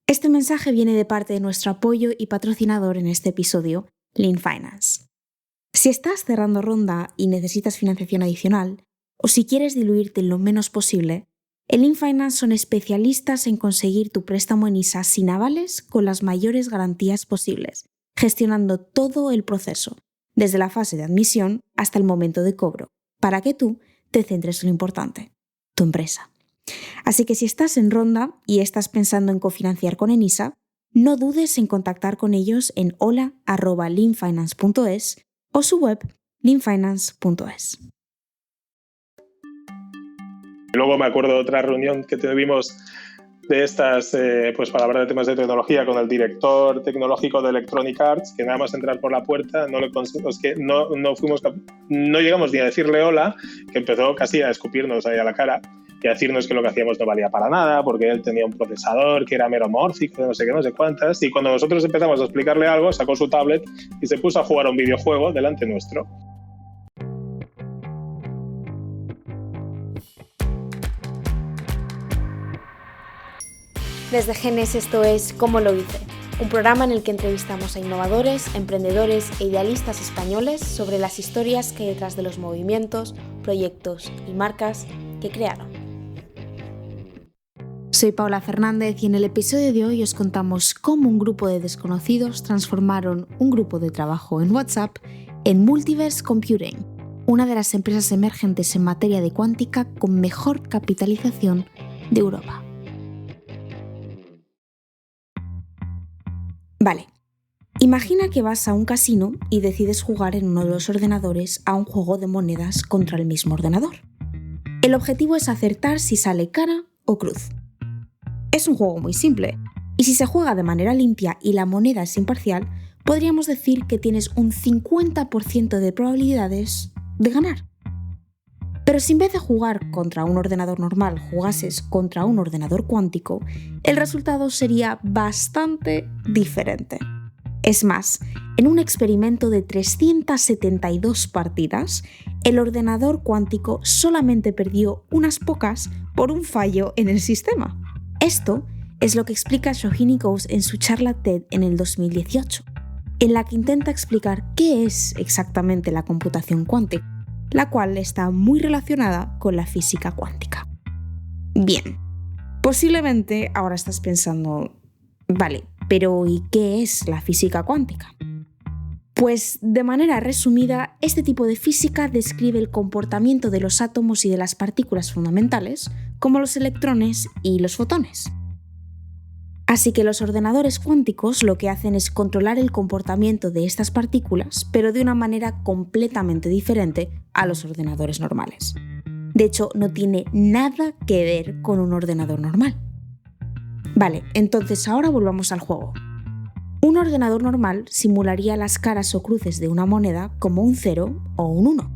Este mensaje viene de parte de nuestro apoyo y patrocinador en este episodio, Lean Finance. Si estás cerrando ronda y necesitas financiación adicional, o si quieres diluirte lo menos posible, en Lean Finance son especialistas en conseguir tu préstamo en ISA sin avales con las mayores garantías posibles, gestionando todo el proceso, desde la fase de admisión hasta el momento de cobro, para que tú te centres en lo importante, tu empresa. Así que si estás en ronda y estás pensando en cofinanciar con Enisa, no dudes en contactar con ellos en hola@leanfinance.es o su web leanfinance.es. Luego me acuerdo de otra reunión que tuvimos de estas, pues para hablar de temas de tecnología con el director tecnológico de Electronic Arts, que nada más entrar por la puerta no llegamos ni a decirle hola, que empezó casi a escupirnos ahí a la cara y a decirnos que lo que hacíamos no valía para nada, porque él tenía un procesador que era meromórfico, de no sé qué, no sé cuántas, y cuando nosotros empezamos a explicarle algo, sacó su tablet y se puso a jugar a un videojuego delante nuestro. Desde Genes esto es Cómo lo hice, un programa en el que entrevistamos a innovadores, emprendedores e idealistas españoles sobre las historias que hay detrás de los movimientos, proyectos y marcas que crearon. Soy Paula Fernández y en el episodio de hoy os contamos cómo un grupo de desconocidos transformaron un grupo de trabajo en WhatsApp en Multiverse Computing, una de las empresas emergentes en materia de cuántica con mejor capitalización de Europa. Vale, imagina que vas a un casino y decides jugar en uno de los ordenadores a un juego de monedas contra el mismo ordenador. El objetivo es acertar si sale cara o cruz. Es un juego muy simple, y si se juega de manera limpia y la moneda es imparcial, podríamos decir que tienes un 50% de probabilidades de ganar. Pero si en vez de jugar contra un ordenador normal jugases contra un ordenador cuántico, el resultado sería bastante diferente. Es más, en un experimento de 372 partidas, el ordenador cuántico solamente perdió unas pocas por un fallo en el sistema. Esto es lo que explica Shohini Ghosh en su charla TED en el 2018, en la que intenta explicar qué es exactamente la computación cuántica, la cual está muy relacionada con la física cuántica. Bien, posiblemente ahora estás pensando, vale, pero ¿y qué es la física cuántica? Pues de manera resumida, este tipo de física describe el comportamiento de los átomos y de las partículas fundamentales, como los electrones y los fotones. Así que los ordenadores cuánticos lo que hacen es controlar el comportamiento de estas partículas, pero de una manera completamente diferente a los ordenadores normales. De hecho, no tiene nada que ver con un ordenador normal. Vale, entonces ahora volvamos al juego. Un ordenador normal simularía las caras o cruces de una moneda como un 0 o un 1.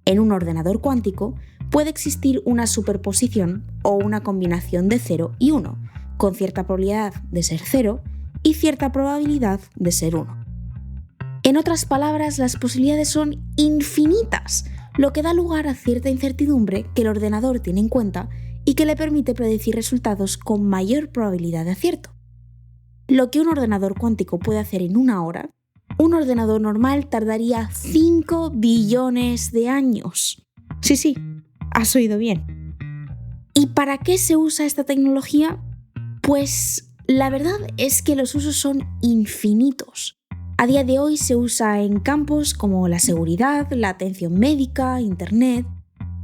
En un ordenador cuántico puede existir una superposición o una combinación de 0 y 1, con cierta probabilidad de ser 0 y cierta probabilidad de ser 1. En otras palabras, las posibilidades son infinitas, lo que da lugar a cierta incertidumbre que el ordenador tiene en cuenta y que le permite predecir resultados con mayor probabilidad de acierto. Lo que un ordenador cuántico puede hacer en una hora, un ordenador normal tardaría 5 billones de años. Sí, has oído bien. ¿Y para qué se usa esta tecnología? Pues la verdad es que los usos son infinitos. A día de hoy se usa en campos como la seguridad, la atención médica, Internet,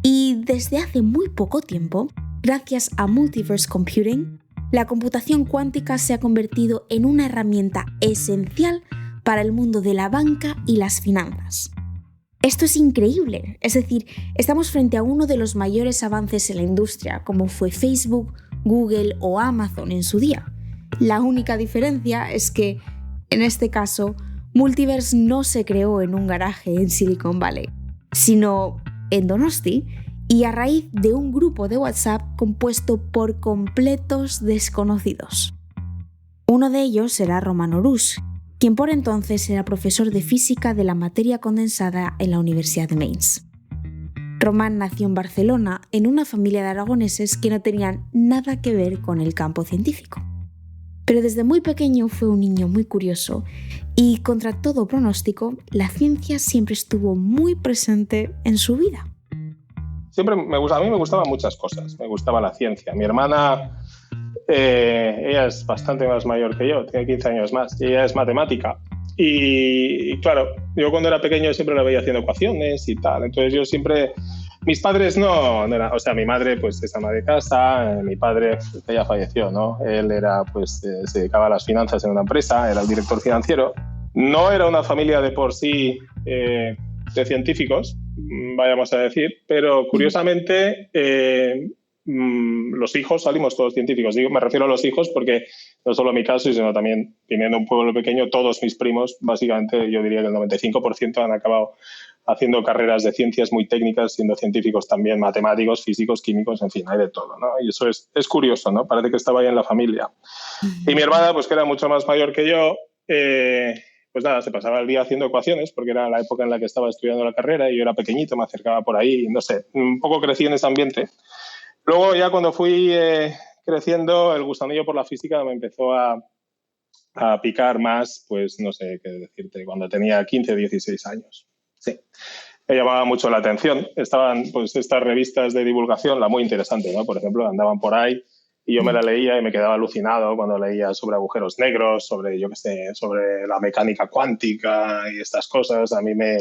y desde hace muy poco tiempo, gracias a Multiverse Computing, la computación cuántica se ha convertido en una herramienta esencial para el mundo de la banca y las finanzas. Esto es increíble, es decir, estamos frente a uno de los mayores avances en la industria, como fue Facebook, Google o Amazon en su día. La única diferencia es que, en este caso, Multiverse no se creó en un garaje en Silicon Valley, sino en Donosti, y a raíz de un grupo de WhatsApp compuesto por completos desconocidos. Uno de ellos era Roman Orus, quien por entonces era profesor de física de la materia condensada en la Universidad de Mainz. Roman nació en Barcelona en una familia de aragoneses que no tenían nada que ver con el campo científico. Pero desde muy pequeño fue un niño muy curioso y, contra todo pronóstico, la ciencia siempre estuvo muy presente en su vida. Siempre a mí me gustaban muchas cosas. Me gustaba la ciencia. Mi hermana, ella es bastante más mayor que yo, tiene 15 años más, y ella es matemática. Y claro, yo cuando era pequeño siempre la veía haciendo ecuaciones y tal. Entonces yo siempre... Mis padres no eran... O sea, mi madre pues es ama de casa, mi padre que ya falleció, ¿no? Él era pues se dedicaba a las finanzas en una empresa, era el director financiero. No era una familia de por sí de científicos, vayamos a decir, pero curiosamente los hijos salimos todos científicos. Me refiero a los hijos porque no solo mi caso, sino también, viniendo de un pueblo pequeño, todos mis primos, básicamente yo diría que el 95% han acabado haciendo carreras de ciencias muy técnicas, siendo científicos también, matemáticos, físicos, químicos, en fin, hay de todo, ¿no? Y eso es curioso, ¿no? Parece que estaba ahí en la familia. Y mi hermana, pues que era mucho más mayor que yo, pues nada, se pasaba el día haciendo ecuaciones, porque era la época en la que estaba estudiando la carrera y yo era pequeñito, me acercaba por ahí, no sé, un poco crecí en ese ambiente. Luego ya cuando fui creciendo, el gusanillo por la física me empezó a picar más, pues no sé qué decirte, cuando tenía 15, 16 años. Sí, me llamaba mucho la atención. Estaban pues estas revistas de divulgación, la muy interesante, ¿no? Por ejemplo, andaban por ahí y yo me la leía y me quedaba alucinado cuando leía sobre agujeros negros, sobre, yo qué sé, sobre la mecánica cuántica y estas cosas. A mí me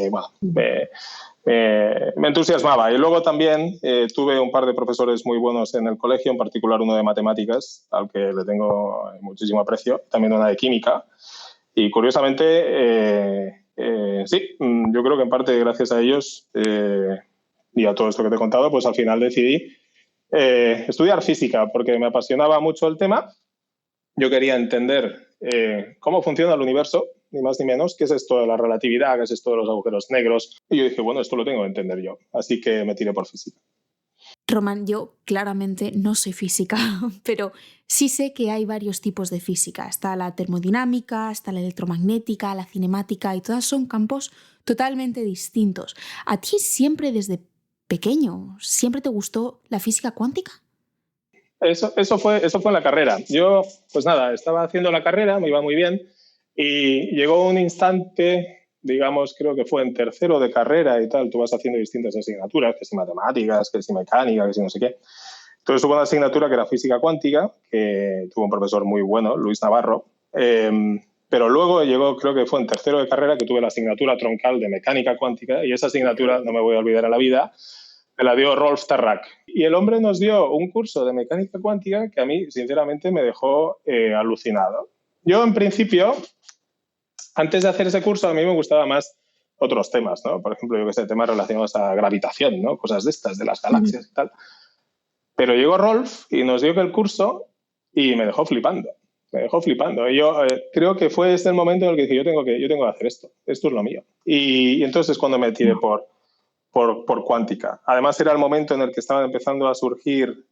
entusiasmaba. Y luego también tuve un par de profesores muy buenos en el colegio, en particular uno de matemáticas, al que le tengo muchísimo aprecio, también una de química. Y curiosamente, sí, yo creo que en parte gracias a ellos y a todo esto que te he contado, pues al final decidí estudiar física porque me apasionaba mucho el tema. Yo quería entender cómo funciona el universo, ni más ni menos, qué es esto de la relatividad, qué es esto de los agujeros negros. Y yo dije, bueno, esto lo tengo que entender yo. Así que me tiré por física. Román, yo claramente no soy física, pero sí sé que hay varios tipos de física. Está la termodinámica, está la electromagnética, la cinemática, y todas son campos totalmente distintos. ¿A ti siempre desde pequeño, siempre te gustó la física cuántica? Eso fue en la carrera. Yo, pues nada, estaba haciendo la carrera, me iba muy bien, y llegó un instante, digamos, creo que fue en tercero de carrera y tal, tú vas haciendo distintas asignaturas, que si matemáticas, que si mecánica, que si no sé qué. Entonces hubo una asignatura que era física cuántica, que tuvo un profesor muy bueno, Luis Navarro, pero luego llegó, creo que fue en tercero de carrera, que tuve la asignatura troncal de mecánica cuántica, y esa asignatura, no me voy a olvidar a la vida, me la dio Rolf Tarrac. Y el hombre nos dio un curso de mecánica cuántica que a mí, sinceramente, me dejó alucinado. Yo, en principio, antes de hacer ese curso, a mí me gustaba más otros temas, ¿no? Por ejemplo, yo que sé, temas relacionados a gravitación, ¿no? Cosas de estas, de las galaxias y tal. Pero llegó Rolf y nos dio el curso y me dejó flipando. Me dejó flipando. Y yo creo que fue este el momento en el que dije, yo tengo que hacer esto. Esto es lo mío. Y entonces es cuando me tiré por cuántica. Además, era el momento en el que estaban empezando a surgir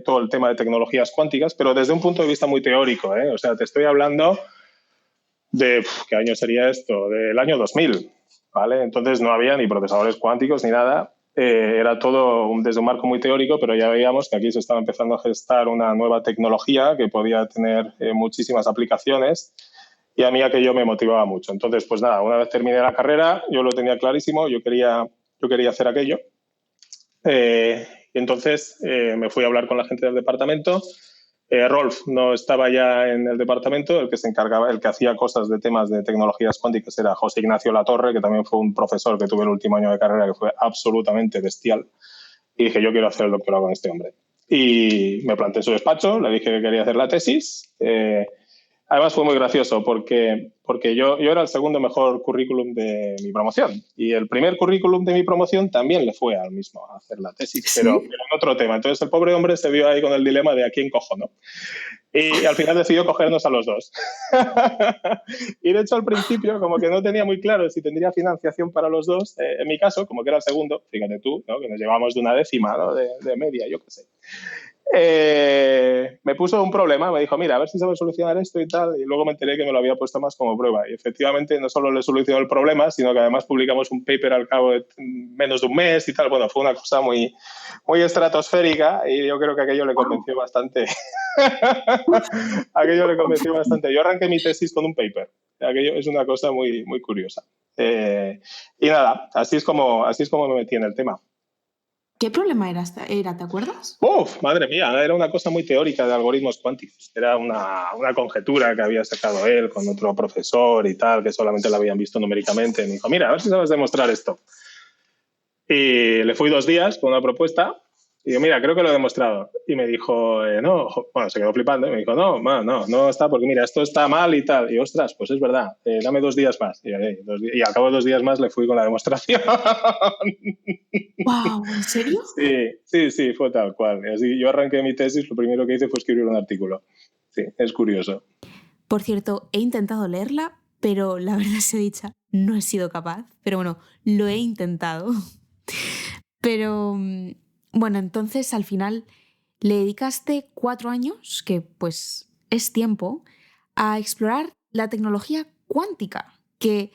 todo el tema de tecnologías cuánticas, pero desde un punto de vista muy teórico, ¿eh? O sea, te estoy hablando de, ¿qué año sería esto? Del año 2000, ¿vale? Entonces no había ni procesadores cuánticos ni nada. Era todo desde un marco muy teórico, pero ya veíamos que aquí se estaba empezando a gestar una nueva tecnología que podía tener muchísimas aplicaciones. Y a mí aquello me motivaba mucho. Entonces, pues nada, una vez terminé la carrera, yo lo tenía clarísimo, yo quería hacer aquello. Y entonces me fui a hablar con la gente del departamento. Rolf no estaba ya en el departamento, el que se encargaba, el que hacía cosas de temas de tecnologías cuánticas era José Ignacio Latorre, que también fue un profesor que tuve el último año de carrera que fue absolutamente bestial. Y dije, yo quiero hacer el doctorado con este hombre. Y me planté en su despacho, le dije que quería hacer la tesis. Además fue muy gracioso porque yo era el segundo mejor currículum de mi promoción y el primer currículum de mi promoción también le fue al mismo a hacer la tesis, ¿sí? pero en otro tema. Entonces el pobre hombre se vio ahí con el dilema de a quién cojo, ¿no? Y al final decidió cogernos a los dos. Y de hecho al principio como que no tenía muy claro si tendría financiación para los dos. En mi caso, como que era el segundo, fíjate tú, ¿no? Que nos llevamos de una décima, ¿no? de media, yo qué sé. Me puso un problema, me dijo, mira, a ver si sabes solucionar esto y tal, y luego me enteré que me lo había puesto más como prueba. Y efectivamente no solo le solucionó el problema, sino que además publicamos un paper al cabo de menos de un mes y tal. Bueno, fue una cosa muy, muy estratosférica y yo creo que aquello le convenció bastante. Aquello le convenció bastante. Yo arranqué mi tesis con un paper. Aquello es una cosa muy, muy curiosa. Y nada, así es como me metí en el tema. ¿Qué problema era, te acuerdas? ¡Uf! Madre mía, era una cosa muy teórica de algoritmos cuánticos. Era una conjetura que había sacado él con otro profesor y tal, que solamente la habían visto numéricamente. Me dijo, mira, a ver si sabes demostrar esto. Y le fui 2 días con una propuesta y yo, mira, creo que lo he demostrado. Y me dijo, no, bueno, se quedó flipando. Y me dijo, no está, porque mira, esto está mal y tal. Y ostras, pues es verdad, dame 2 días más. Y al cabo de 2 días más le fui con la demostración. ¡Wow! ¿En serio? Sí, fue tal cual. Y así yo arranqué mi tesis, lo primero que hice fue escribir un artículo. Sí, es curioso. Por cierto, he intentado leerla, pero la verdad sea dicha, no he sido capaz. Pero bueno, lo he intentado. Pero bueno, entonces al final le dedicaste 4 años, que pues es tiempo, a explorar la tecnología cuántica, que,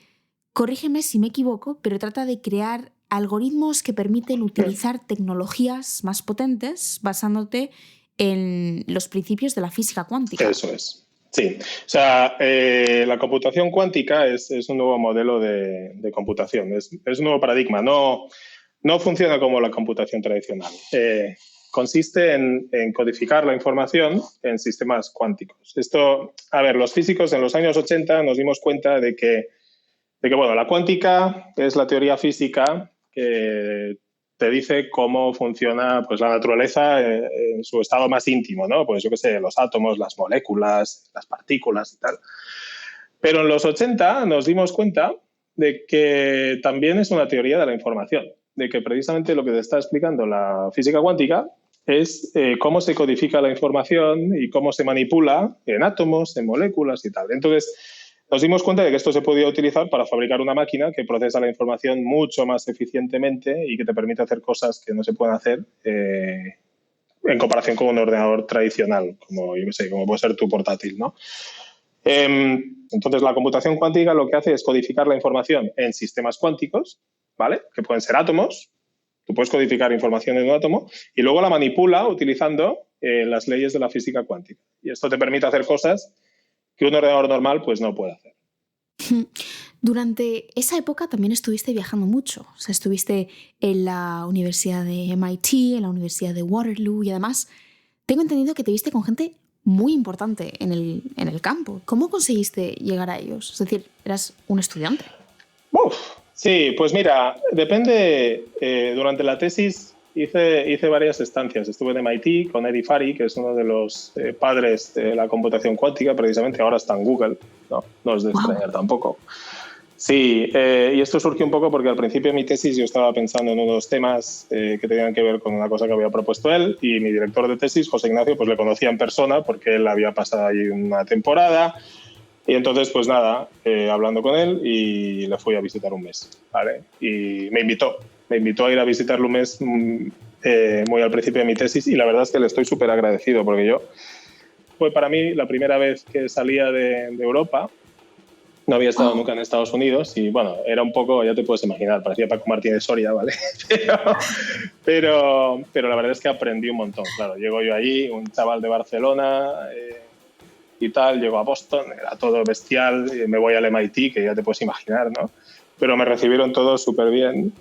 corrígeme si me equivoco, pero trata de crear algoritmos que permiten utilizar tecnologías más potentes basándote en los principios de la física cuántica. Eso es. Sí, o sea, la computación cuántica es un nuevo modelo de computación, es un nuevo paradigma, no funciona como la computación tradicional. Consiste en codificar la información en sistemas cuánticos. Esto, a ver, los físicos en los años 80 nos dimos cuenta de que bueno, la cuántica es la teoría física que te dice cómo funciona pues, la naturaleza en su estado más íntimo, ¿no? Pues yo qué sé, los átomos, las moléculas, las partículas y tal. Pero en los 80 nos dimos cuenta de que también es una teoría de la información, de que precisamente lo que te está explicando la física cuántica es cómo se codifica la información y cómo se manipula en átomos, en moléculas y tal. Entonces, nos dimos cuenta de que esto se podía utilizar para fabricar una máquina que procesa la información mucho más eficientemente y que te permite hacer cosas que no se pueden hacer en comparación con un ordenador tradicional, como, yo qué sé, como puede ser tu portátil, ¿no? Entonces, la computación cuántica lo que hace es codificar la información en sistemas cuánticos, ¿vale? Que pueden ser átomos. Tú puedes codificar información en un átomo y luego la manipula utilizando las leyes de la física cuántica. Y esto te permite hacer cosas que un ordenador normal pues no puede hacer. Durante esa época también estuviste viajando mucho. O sea, estuviste en la Universidad de MIT, en la Universidad de Waterloo y además tengo entendido que te viste con gente muy importante en el campo. ¿Cómo conseguiste llegar a ellos? Es decir, eras un estudiante. Sí, pues mira, depende. Durante la tesis hice varias estancias. Estuve en MIT con Eddie Fari, que es uno de los padres de la computación cuántica, precisamente ahora está en Google. No es de extrañar tampoco. Sí, y esto surgió un poco porque al principio de mi tesis yo estaba pensando en unos temas que tenían que ver con una cosa que había propuesto él y mi director de tesis, José Ignacio, pues le conocía en persona porque él había pasado ahí una temporada y entonces pues nada, hablando con él y le fui a visitar un mes, ¿vale? Y me invitó a ir a visitarlo un mes muy al principio de mi tesis y la verdad es que le estoy súper agradecido porque fue para mí la primera vez que salía de Europa. No había estado nunca en Estados Unidos y, bueno, era un poco, ya te puedes imaginar, parecía Paco Martínez Soria, ¿vale? Pero la verdad es que aprendí un montón, claro. Llego yo allí, un chaval de Barcelona y tal, llego a Boston, era todo bestial, me voy al MIT, que ya te puedes imaginar, ¿no? Pero me recibieron todos súper bien.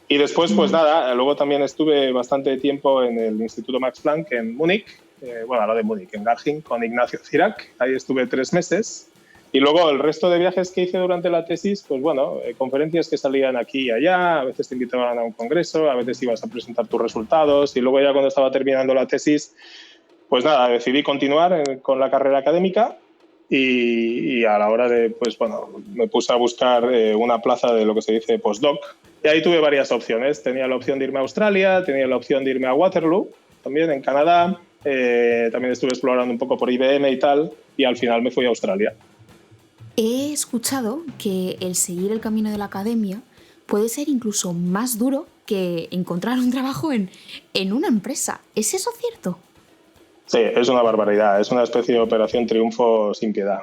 Y después, pues nada, luego también estuve bastante tiempo en el Instituto Max Planck en Múnich, no de Múnich, en Garching, con Ignacio Cirac. Ahí estuve 3 meses. Y luego el resto de viajes que hice durante la tesis, pues bueno, conferencias que salían aquí y allá, a veces te invitaban a un congreso, a veces ibas a presentar tus resultados y luego ya cuando estaba terminando la tesis, pues nada, decidí continuar con la carrera académica y a la hora de, pues bueno, me puse a buscar una plaza de lo que se dice postdoc y ahí tuve varias opciones. Tenía la opción de irme a Australia, tenía la opción de irme a Waterloo, también en Canadá, también estuve explorando un poco por IBM y tal y al final me fui a Australia. He escuchado que el seguir el camino de la academia puede ser incluso más duro que encontrar un trabajo en una empresa. ¿Es eso cierto? Sí, es una barbaridad, es una especie de operación triunfo sin piedad.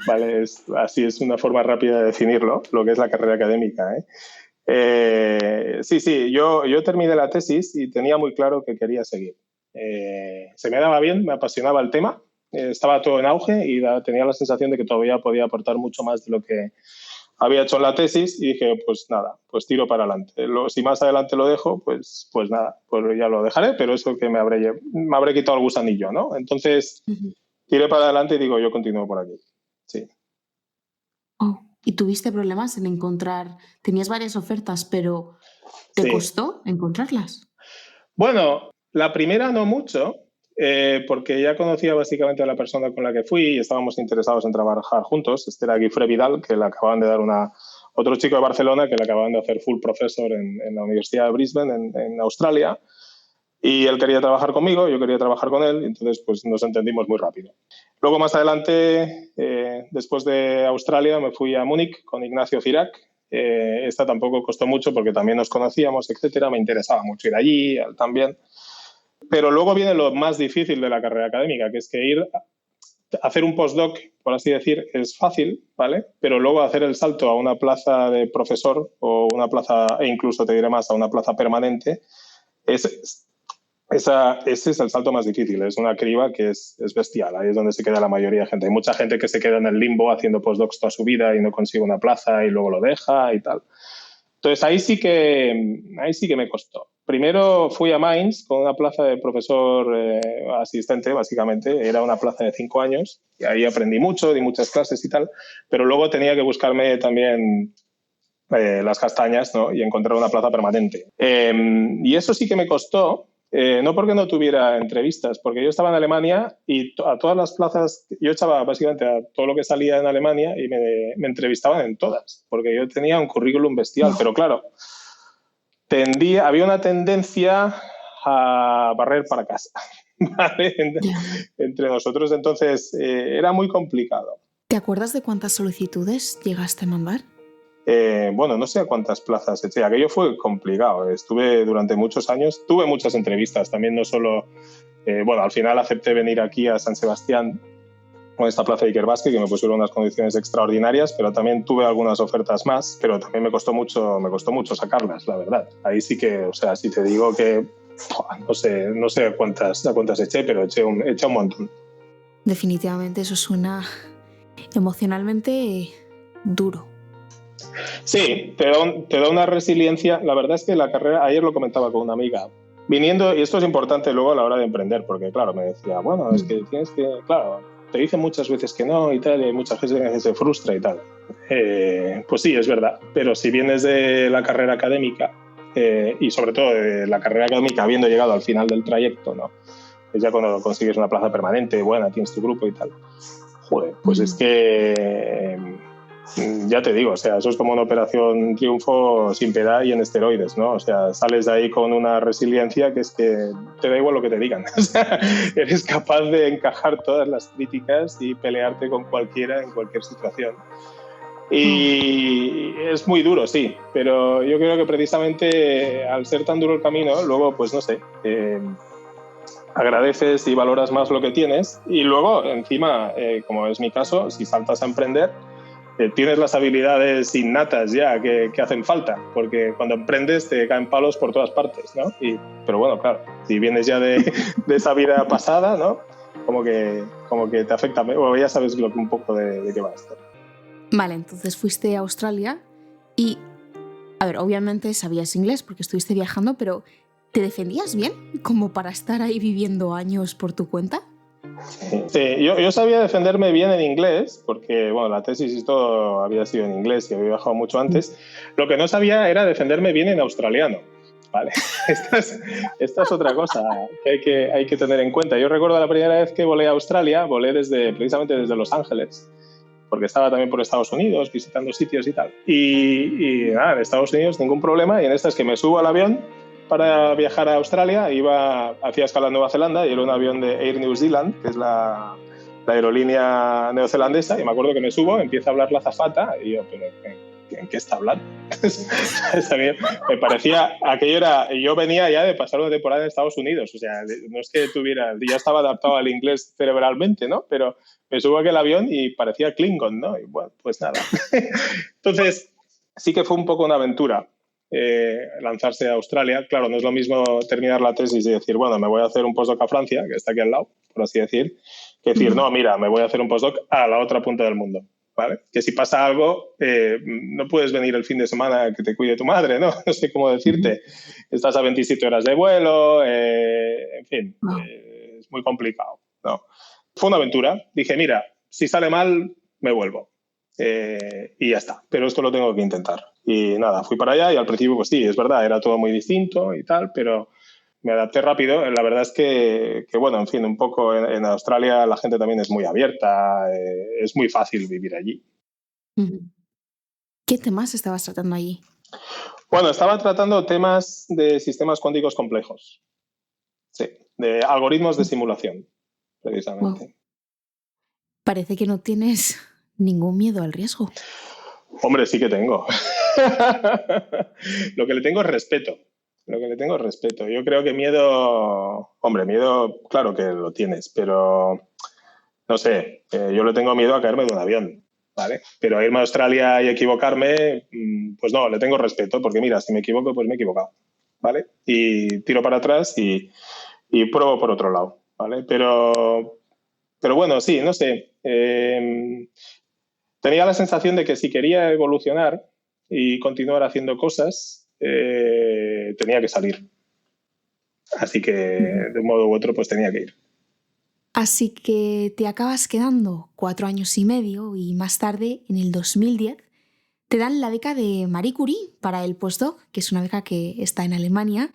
Vale, así es una forma rápida de definirlo, lo que es la carrera académica, ¿eh? Sí, yo terminé la tesis y tenía muy claro que quería seguir. Se me daba bien, me apasionaba el tema, estaba todo en auge y tenía la sensación de que todavía podía aportar mucho más de lo que había hecho en la tesis y dije, pues nada, pues tiro para adelante. Si más adelante lo dejo, pues nada, pues ya lo dejaré, pero eso que me habré quitado el gusanillo, ¿no? Entonces, tiré para adelante y digo, yo continúo por aquí. Sí. Oh, ¿y tuviste problemas en encontrar? Tenías varias ofertas, pero ¿te costó encontrarlas? Bueno, la primera no mucho, porque ya conocía básicamente a la persona con la que fui y estábamos interesados en trabajar juntos. Este era Guifré Vidal, que le acababan de dar otro chico de Barcelona que le acababan de hacer full professor en la Universidad de Brisbane, en Australia. Y él quería trabajar conmigo, yo quería trabajar con él, entonces pues nos entendimos muy rápido. Luego más adelante, después de Australia, me fui a Múnich con Ignacio Cirac. Esta tampoco costó mucho porque también nos conocíamos, etcétera. Me interesaba mucho ir allí, él también. Pero luego viene lo más difícil de la carrera académica, que es que hacer un postdoc, por así decir, es fácil, ¿vale? Pero luego hacer el salto a una plaza de profesor o una plaza, e incluso te diré más, a una plaza permanente, ese es el salto más difícil. Es una criba que es bestial. Ahí es donde se queda la mayoría de gente. Hay mucha gente que se queda en el limbo haciendo postdocs toda su vida y no consigue una plaza y luego lo deja y tal. Entonces, ahí sí que me costó. Primero fui a Mainz con una plaza de profesor asistente, básicamente. Era una plaza de 5 años y ahí aprendí mucho, di muchas clases y tal. Pero luego tenía que buscarme también las castañas, ¿no? Y encontrar una plaza permanente. Y eso sí que me costó. No porque no tuviera entrevistas, porque yo estaba en Alemania y a todas las plazas, yo echaba básicamente a todo lo que salía en Alemania y me entrevistaban en todas, porque yo tenía un currículum bestial, pero claro, había una tendencia a barrer para casa, ¿vale? Entre nosotros, entonces era muy complicado. ¿Te acuerdas de cuántas solicitudes llegaste a mandar? Bueno, no sé a cuántas plazas eché. Aquello fue complicado. Estuve durante muchos años, tuve muchas entrevistas, también no solo... bueno, al final acepté venir aquí a San Sebastián con esta plaza de Ikerbasque, que me pusieron unas condiciones extraordinarias, pero también tuve algunas ofertas más, pero también me costó mucho sacarlas, la verdad. Ahí sí que, o sea, si te digo que no sé a cuántas eché, pero eché un montón. Definitivamente eso suena emocionalmente duro. Sí, te da una resiliencia. La verdad es que la carrera, ayer lo comentaba con una amiga, viniendo, y esto es importante luego a la hora de emprender, porque claro, me decía, bueno, es que tienes que, claro, te dicen muchas veces que no y tal, y hay mucha gente que se frustra y tal. Pues sí, es verdad, pero si vienes de la carrera académica, y sobre todo de la carrera académica habiendo llegado al final del trayecto, ¿no? Es ya cuando consigues una plaza permanente, buena, tienes tu grupo y tal. Joder, pues es que... ya te digo, o sea, eso es como una operación triunfo sin piedad y en esteroides, ¿no? O sea, sales de ahí con una resiliencia que es que te da igual lo que te digan. O sea, eres capaz de encajar todas las críticas y pelearte con cualquiera en cualquier situación. Y es muy duro, sí, pero yo creo que precisamente al ser tan duro el camino, luego, pues no sé, agradeces y valoras más lo que tienes y luego, encima, como es mi caso, si saltas a emprender, tienes las habilidades innatas ya que hacen falta, porque cuando emprendes te caen palos por todas partes, ¿no? Pero bueno, claro, si vienes ya de esa vida pasada, ¿no? Como que te afecta, o ya sabes un poco de qué va esto. Vale, entonces fuiste a Australia y, a ver, obviamente sabías inglés porque estuviste viajando, pero ¿te defendías bien como para estar ahí viviendo años por tu cuenta? Sí, yo sabía defenderme bien en inglés, porque bueno, la tesis y todo había sido en inglés y había viajado mucho antes. Lo que no sabía era defenderme bien en australiano. Vale, esta es otra cosa que hay que tener en cuenta. Yo recuerdo la primera vez que volé a Australia, volé precisamente desde Los Ángeles, porque estaba también por Estados Unidos visitando sitios y tal. Y nada, en Estados Unidos ningún problema, y en esta es que me subo al avión para viajar a Australia, hacía escala en Nueva Zelanda y era un avión de Air New Zealand, que es la aerolínea neozelandesa, y me acuerdo que me subo, empieza a hablar la azafata y yo, ¿pero en qué está hablando? También me parecía, yo venía ya de pasar una temporada en Estados Unidos, o sea, no es que ya estaba adaptado al inglés cerebralmente, ¿no? Pero me subo a aquel avión y parecía Klingon, ¿no? Y bueno, pues nada. Entonces, sí que fue un poco una aventura lanzarse a Australia. Claro, no es lo mismo terminar la tesis y decir, bueno, me voy a hacer un postdoc a Francia, que está aquí al lado, por así decir, que decir, no, mira, me voy a hacer un postdoc a la otra punta del mundo. ¿Vale? Que si pasa algo, no puedes venir el fin de semana que te cuide tu madre, ¿no? No sé cómo decirte. Estás a 27 horas de vuelo, en fin, es muy complicado, ¿no? Fue una aventura. Dije, mira, si sale mal, me vuelvo. Y ya está. Pero esto lo tengo que intentar. Y nada, fui para allá y al principio, pues sí, es verdad, era todo muy distinto y tal, pero me adapté rápido. La verdad es que bueno, en fin, un poco en Australia la gente también es muy abierta, es muy fácil vivir allí. ¿Qué temas estabas tratando allí? Bueno, estaba tratando temas de sistemas cuánticos complejos. Sí, de algoritmos de simulación, precisamente. Wow. Parece que no tienes ningún miedo al riesgo. Hombre, sí que tengo. Lo que le tengo es respeto. Yo creo que miedo, claro que lo tienes, pero no sé, yo le tengo miedo a caerme de un avión, ¿vale? Pero a irme a Australia y equivocarme, pues no, le tengo respeto, porque mira, si me equivoco, pues me he equivocado, ¿vale? Y tiro para atrás y pruebo por otro lado, ¿vale? Pero bueno, sí, no sé. Tenía la sensación de que si quería evolucionar y continuar haciendo cosas, tenía que salir. Así que, de un modo u otro, pues tenía que ir. Así que te acabas quedando 4 años y medio y más tarde, en el 2010, te dan la beca de Marie Curie para el postdoc, que es una beca que está en Alemania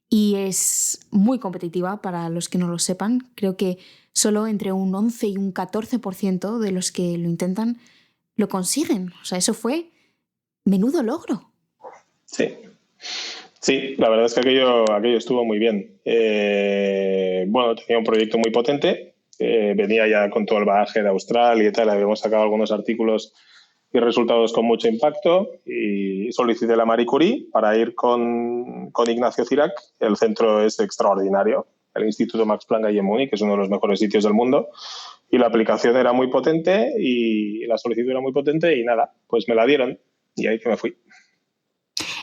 y es muy competitiva para los que no lo sepan. Creo que solo entre un 11 y un 14% de los que lo intentan lo consiguen. O sea, eso fue menudo logro. Sí, la verdad es que aquello estuvo muy bien. Bueno, tenía un proyecto muy potente, venía ya con todo el bagaje de Australia y tal, habíamos sacado algunos artículos y resultados con mucho impacto y solicité la Marie Curie para ir con Ignacio Cirac. El centro es extraordinario, el Instituto Max Planck allí en Múnich, que es uno de los mejores sitios del mundo, y la aplicación era muy potente y la solicitud era muy potente y nada, pues me la dieron y ahí que me fui.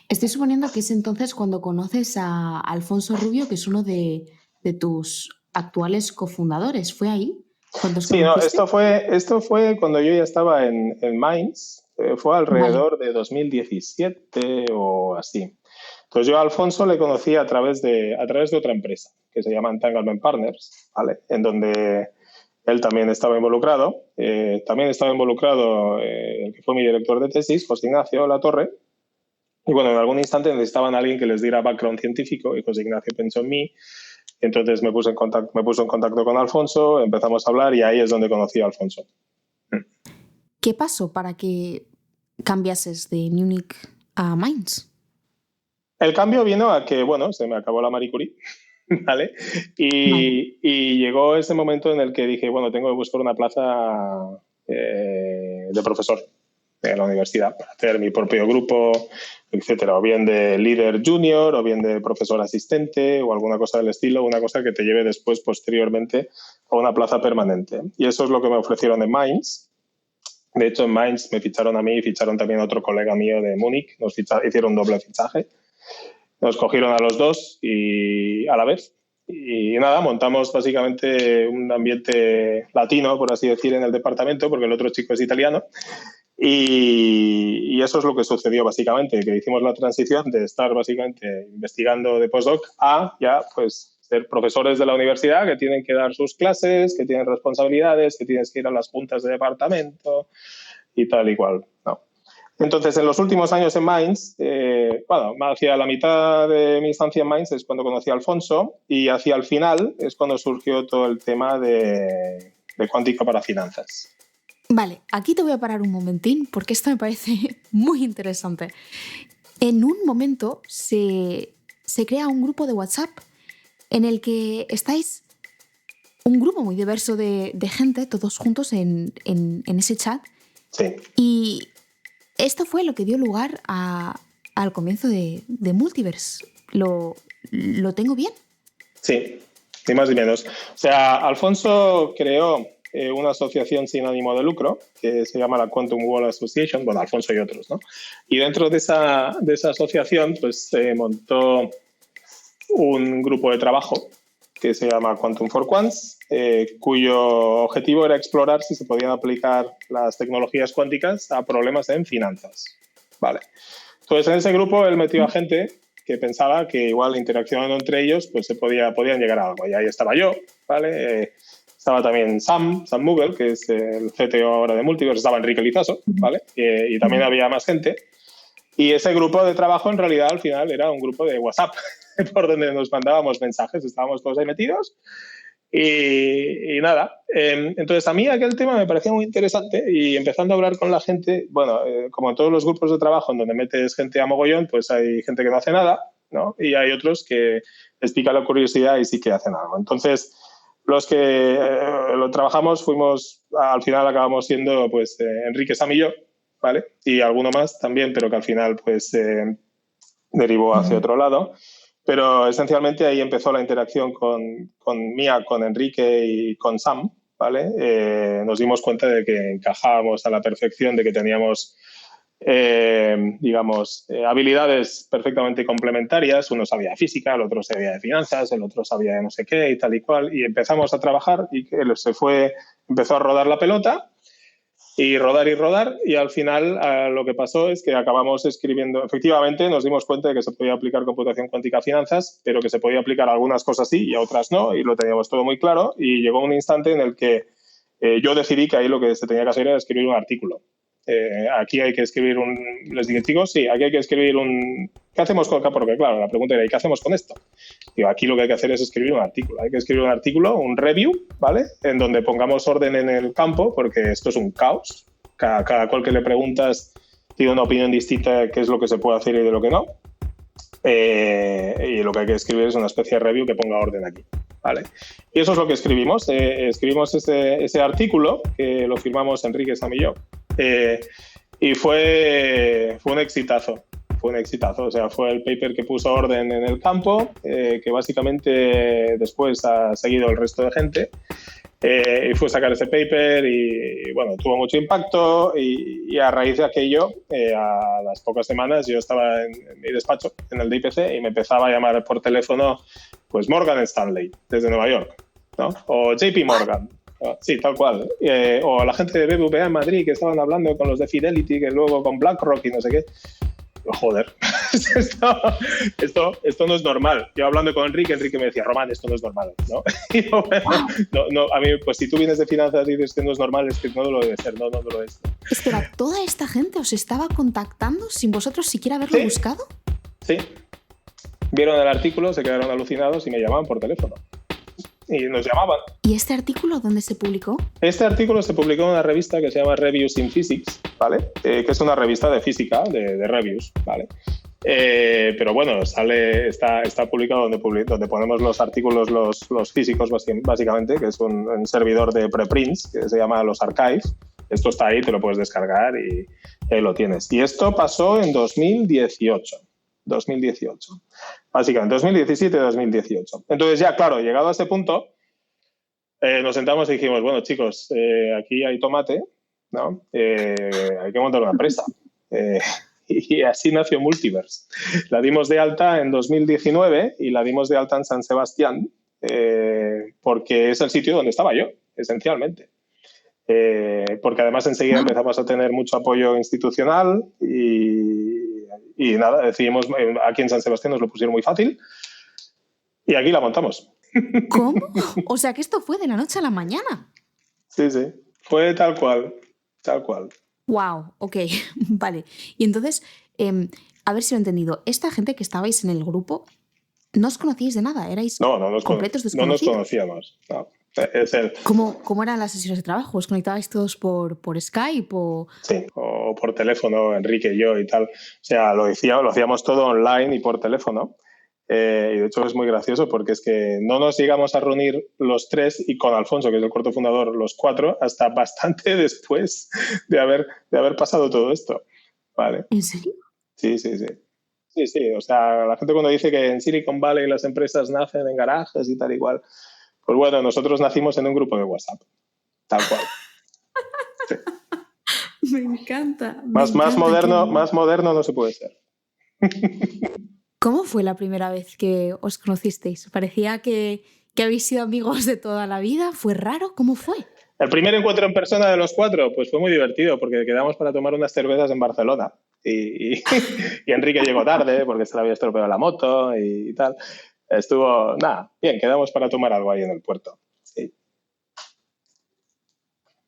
Estoy suponiendo que es entonces cuando conoces a Alfonso Rubio, que es uno de tus actuales cofundadores. ¿Fue ahí cuando os Sí, no, conociste? esto fue cuando yo ya estaba en Mainz, fue alrededor de 2017 o así. Entonces yo a Alfonso le conocí a través de otra empresa que se llama Entanglement Partners, ¿vale? En donde él también estaba involucrado. También estaba involucrado el que fue mi director de tesis, José Ignacio Latorre. Y bueno, en algún instante necesitaban a alguien que les diera background científico y José Ignacio pensó en mí. Entonces me puso en contacto con Alfonso, empezamos a hablar y ahí es donde conocí a Alfonso. ¿Qué pasó para que cambiases de Múnich a Mainz? El cambio vino a que, bueno, se me acabó la Marie Curie, ¿vale? Y llegó ese momento en el que dije, bueno, tengo que buscar una plaza de profesor en la universidad para hacer mi propio grupo, etcétera, o bien de líder junior, o bien de profesor asistente, o alguna cosa del estilo, una cosa que te lleve después, posteriormente, a una plaza permanente. Y eso es lo que me ofrecieron en Mainz. De hecho, en Mainz me ficharon a mí y ficharon también a otro colega mío de Múnich. Hicieron un doble fichaje. Nos cogieron a los dos y a la vez. Y nada, montamos básicamente un ambiente latino, por así decir, en el departamento, porque el otro chico es italiano. Y eso es lo que sucedió básicamente, que hicimos la transición de estar básicamente investigando de postdoc a ya pues ser profesores de la universidad que tienen que dar sus clases, que tienen responsabilidades, que tienes que ir a las juntas de departamento y tal y cual, ¿no? Entonces, en los últimos años en Mainz, hacia la mitad de mi estancia en Mainz es cuando conocí a Alfonso y hacia el final es cuando surgió todo el tema de cuántica para finanzas. Vale, aquí te voy a parar un momentín porque esto me parece muy interesante. En un momento se crea un grupo de WhatsApp en el que estáis un grupo muy diverso de gente, todos juntos en ese chat. Sí. Y Esto fue lo que dio lugar al comienzo de Multiverse. ¿Lo tengo bien? Sí, ni más ni menos. O sea, Alfonso creó una asociación sin ánimo de lucro que se llama la Quantum World Association, bueno, Alfonso y otros, ¿no? Y dentro de esa asociación, pues se montó un grupo de trabajo que se llama Quantum for Quants, cuyo objetivo era explorar si se podían aplicar las tecnologías cuánticas a problemas en finanzas. Vale. Entonces, en ese grupo él metió a gente que pensaba que igual interaccionando entre ellos pues podían llegar a algo. Y ahí estaba yo, ¿vale? Estaba también Sam Mughel, que es el CTO ahora de Multiverse, estaba Enrique Lizaso, ¿vale? Y también había más gente. Y ese grupo de trabajo en realidad al final era un grupo de WhatsApp por donde nos mandábamos mensajes, estábamos todos ahí metidos y nada. Entonces a mí aquel tema me parecía muy interesante y empezando a hablar con la gente, bueno, como en todos los grupos de trabajo en donde metes gente a mogollón, pues hay gente que no hace nada, ¿no? Y hay otros que les pica la curiosidad y sí que hacen algo. Entonces los que lo trabajamos al final acabamos siendo pues Enrique, Sam y yo, ¿vale? Y alguno más también, pero que al final pues derivó hacia otro lado. Pero esencialmente ahí empezó la interacción con Mía, con Enrique y con Sam, ¿vale? Nos dimos cuenta de que encajábamos a la perfección, de que teníamos, habilidades perfectamente complementarias. Uno sabía de física, el otro sabía de finanzas, el otro sabía de no sé qué y tal y cual. Y empezamos a trabajar y empezó a rodar la pelota. Y rodar, y al final lo que pasó es que acabamos escribiendo, efectivamente nos dimos cuenta de que se podía aplicar computación cuántica a finanzas, pero que se podía aplicar a algunas cosas sí y a otras no, y lo teníamos todo muy claro, y llegó un instante en el que yo decidí que ahí lo que se tenía que hacer era escribir un artículo. Aquí hay que escribir les dije, chicos, sí, aquí hay que escribir ¿qué hacemos con acá? Porque claro, la pregunta era, ¿y qué hacemos con esto? Digo, aquí lo que hay que hacer es escribir un artículo. Hay que escribir un artículo, un review, ¿vale? En donde pongamos orden en el campo, porque esto es un caos. Cada cual que le preguntas tiene una opinión distinta de qué es lo que se puede hacer y de lo que no. Y lo que hay que escribir es una especie de review que ponga orden aquí, ¿vale? Y eso es lo que escribimos. Escribimos ese artículo, que lo firmamos Enrique, Sam y yo. Y fue un exitazo. Fue un exitazo, o sea, fue el paper que puso orden en el campo, que básicamente después ha seguido el resto de gente, y fue sacar ese paper y bueno, tuvo mucho impacto y a raíz de aquello, a las pocas semanas yo estaba en mi despacho, en el de IPC, y me empezaba a llamar por teléfono pues Morgan Stanley, desde Nueva York, ¿no? O JP Morgan. Sí, tal cual. O la gente de BBVA en Madrid que estaban hablando con los de Fidelity, que luego con BlackRock y no sé qué. Joder, esto no es normal. Yo hablando con Enrique me decía, Román, esto no es normal, ¿no? Y yo, no, a mí, pues si tú vienes de finanzas y dices que no es normal, es que no lo debe ser, no lo es. Espera, ¿toda esta gente os estaba contactando sin vosotros siquiera haberlo buscado? Sí. Vieron el artículo, se quedaron alucinados y me llamaban por teléfono. Y nos llamaban. ¿Y este artículo dónde se publicó? Este artículo se publicó en una revista que se llama Reviews in Physics, ¿vale? Que es una revista de física, de reviews, ¿vale? Pero bueno, está publicado donde ponemos los artículos los físicos, básicamente, que es un servidor de preprints que se llama Los Archives. Esto está ahí, te lo puedes descargar y ahí lo tienes. Y esto pasó en 2018. Básicamente, 2017-2018. Entonces ya, claro, llegado a ese punto, nos sentamos y dijimos, bueno, chicos, aquí hay tomate, ¿no? Hay que montar una empresa. Y así nació Multiverse. La dimos de alta en 2019 y la dimos de alta en San Sebastián, porque es el sitio donde estaba yo, esencialmente. Porque además enseguida empezamos a tener mucho apoyo institucional y nada, decidimos, aquí en San Sebastián nos lo pusieron muy fácil y aquí la montamos. ¿Cómo? O sea que esto fue de la noche a la mañana. Sí, fue tal cual. Wow, ok, vale. Y entonces, a ver si lo he entendido, esta gente que estabais en el grupo, ¿no os conocíais de nada? ¿Erais completos desconocidos? No nos conocíamos, no. ¿Cómo eran las sesiones de trabajo? ¿Os conectabais todos por Skype? Sí, o por teléfono, Enrique y yo y tal. O sea, lo hacíamos todo online y por teléfono. Y de hecho es muy gracioso porque es que no nos llegamos a reunir los tres y con Alfonso, que es el cuarto fundador, los cuatro, hasta bastante después de haber pasado todo esto. ¿vale? ¿En serio? Sí, sí, sí. Sí, sí, o sea, la gente cuando dice que en Silicon Valley las empresas nacen en garajes y tal y cual, pues bueno, nosotros nacimos en un grupo de WhatsApp, tal cual. Sí. Me encanta. Más moderno no se puede ser. ¿Cómo fue la primera vez que os conocisteis? ¿Parecía que habéis sido amigos de toda la vida? ¿Fue raro? ¿Cómo fue? El primer encuentro en persona de los cuatro, pues fue muy divertido porque quedamos para tomar unas cervezas en Barcelona y Enrique llegó tarde porque se le había estropeado la moto y tal. Estuvo, nada, bien, quedamos para tomar algo ahí en el puerto. Sí.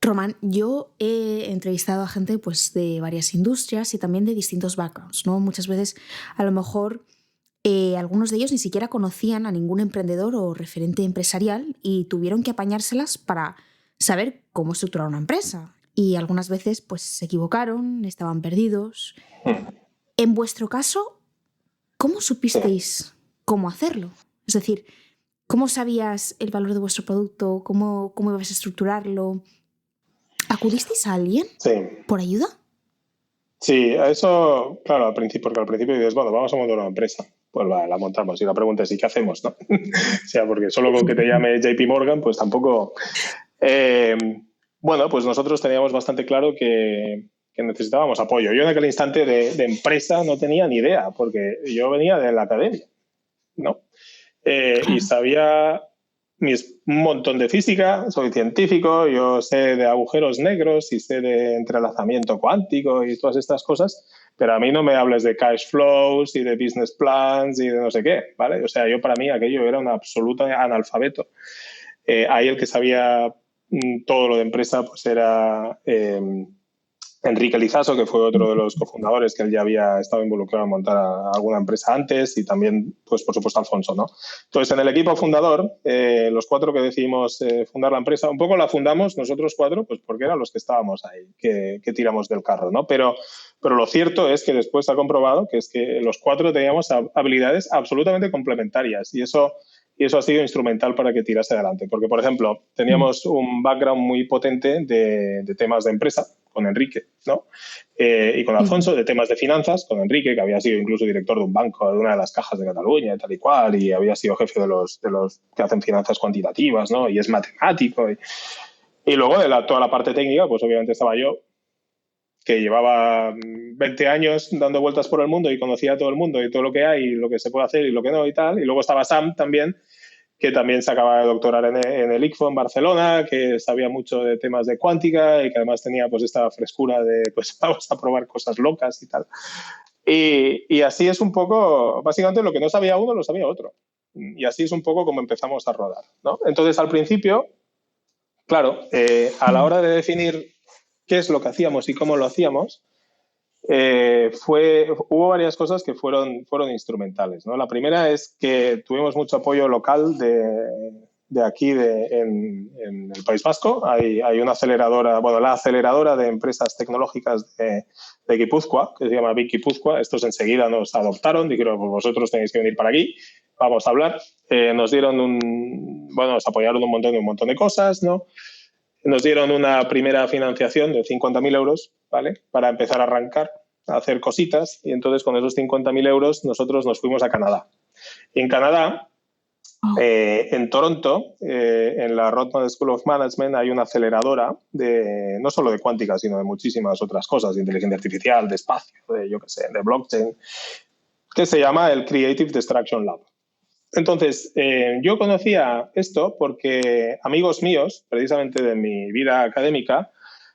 Román, yo he entrevistado a gente pues, de varias industrias y también de distintos backgrounds, ¿no? Muchas veces, a lo mejor, algunos de ellos ni siquiera conocían a ningún emprendedor o referente empresarial y tuvieron que apañárselas para saber cómo estructurar una empresa. Y algunas veces pues, se equivocaron, estaban perdidos. En vuestro caso, ¿cómo supisteis cómo hacerlo? Es decir, ¿cómo sabías el valor de vuestro producto? ¿Cómo ibas a estructurarlo? ¿Acudisteis a alguien Sí. por ayuda? Sí, eso, claro, al principio, porque al principio dices, bueno, vamos a montar una empresa. Pues va, la montamos y la pregunta es, ¿y qué hacemos? ¿No? O sea, porque solo con que te llame JP Morgan, pues tampoco... bueno, pues nosotros teníamos bastante claro que necesitábamos apoyo. Yo en aquel instante de empresa no tenía ni idea, porque yo venía de la academia, ¿no? Y sabía un montón de física, soy científico, yo sé de agujeros negros y sé de entrelazamiento cuántico y todas estas cosas, pero a mí no me hables de cash flows y de business plans y de no sé qué, ¿vale? O sea, yo para mí aquello era un absoluto analfabeto. Ahí el que sabía todo lo de empresa pues era Enrique Lizaso, que fue otro de los cofundadores, que él ya había estado involucrado en montar alguna empresa antes, y también, pues por supuesto, Alfonso, ¿no? Entonces, en el equipo fundador, los cuatro que decidimos fundar la empresa, un poco la fundamos nosotros cuatro, pues porque eran los que estábamos ahí, que tiramos del carro, ¿no? Pero lo cierto es que después se ha comprobado que es que los cuatro teníamos habilidades absolutamente complementarias, y eso ha sido instrumental para que tirase adelante. Porque, por ejemplo, teníamos un background muy potente de temas de empresa con Enrique, ¿no? Y con Alfonso, de temas de finanzas, con Enrique, que había sido incluso director de un banco, de una de las cajas de Cataluña y tal y cual, y había sido jefe de los que hacen finanzas cuantitativas, ¿no? Y es matemático. Y luego de toda la parte técnica, pues obviamente estaba yo, que llevaba 20 años dando vueltas por el mundo y conocía a todo el mundo y todo lo que hay y lo que se puede hacer y lo que no y tal. Y luego estaba Sam también, que también se acaba de doctorar en el ICFO en Barcelona, que sabía mucho de temas de cuántica y que además tenía pues esta frescura de pues vamos a probar cosas locas y tal. Y así es un poco, básicamente lo que no sabía uno lo sabía otro. Y así es un poco como empezamos a rodar, ¿no? Entonces, al principio, claro, a la hora de definir qué es lo que hacíamos y cómo lo hacíamos, hubo varias cosas que fueron instrumentales, ¿no? La primera es que tuvimos mucho apoyo local de aquí, en el País Vasco. Hay una aceleradora, bueno, la aceleradora de empresas tecnológicas de Guipúzcoa, que se llama Big Guipúzcoa. Estos enseguida nos adoptaron, dijeron, pues vosotros tenéis que venir para aquí, vamos a hablar. Nos dieron nos apoyaron un montón de cosas, ¿no? Nos dieron una primera financiación de 50.000 euros, ¿vale? Para empezar a arrancar, a hacer cositas. Y entonces, con esos 50.000 euros, nosotros nos fuimos a Canadá. Y en Canadá, en Toronto, en la Rotman School of Management, hay una aceleradora no solo de cuántica, sino de muchísimas otras cosas, de inteligencia artificial, de espacio, de blockchain, que se llama el Creative Destruction Lab. Entonces, yo conocía esto porque amigos míos, precisamente de mi vida académica,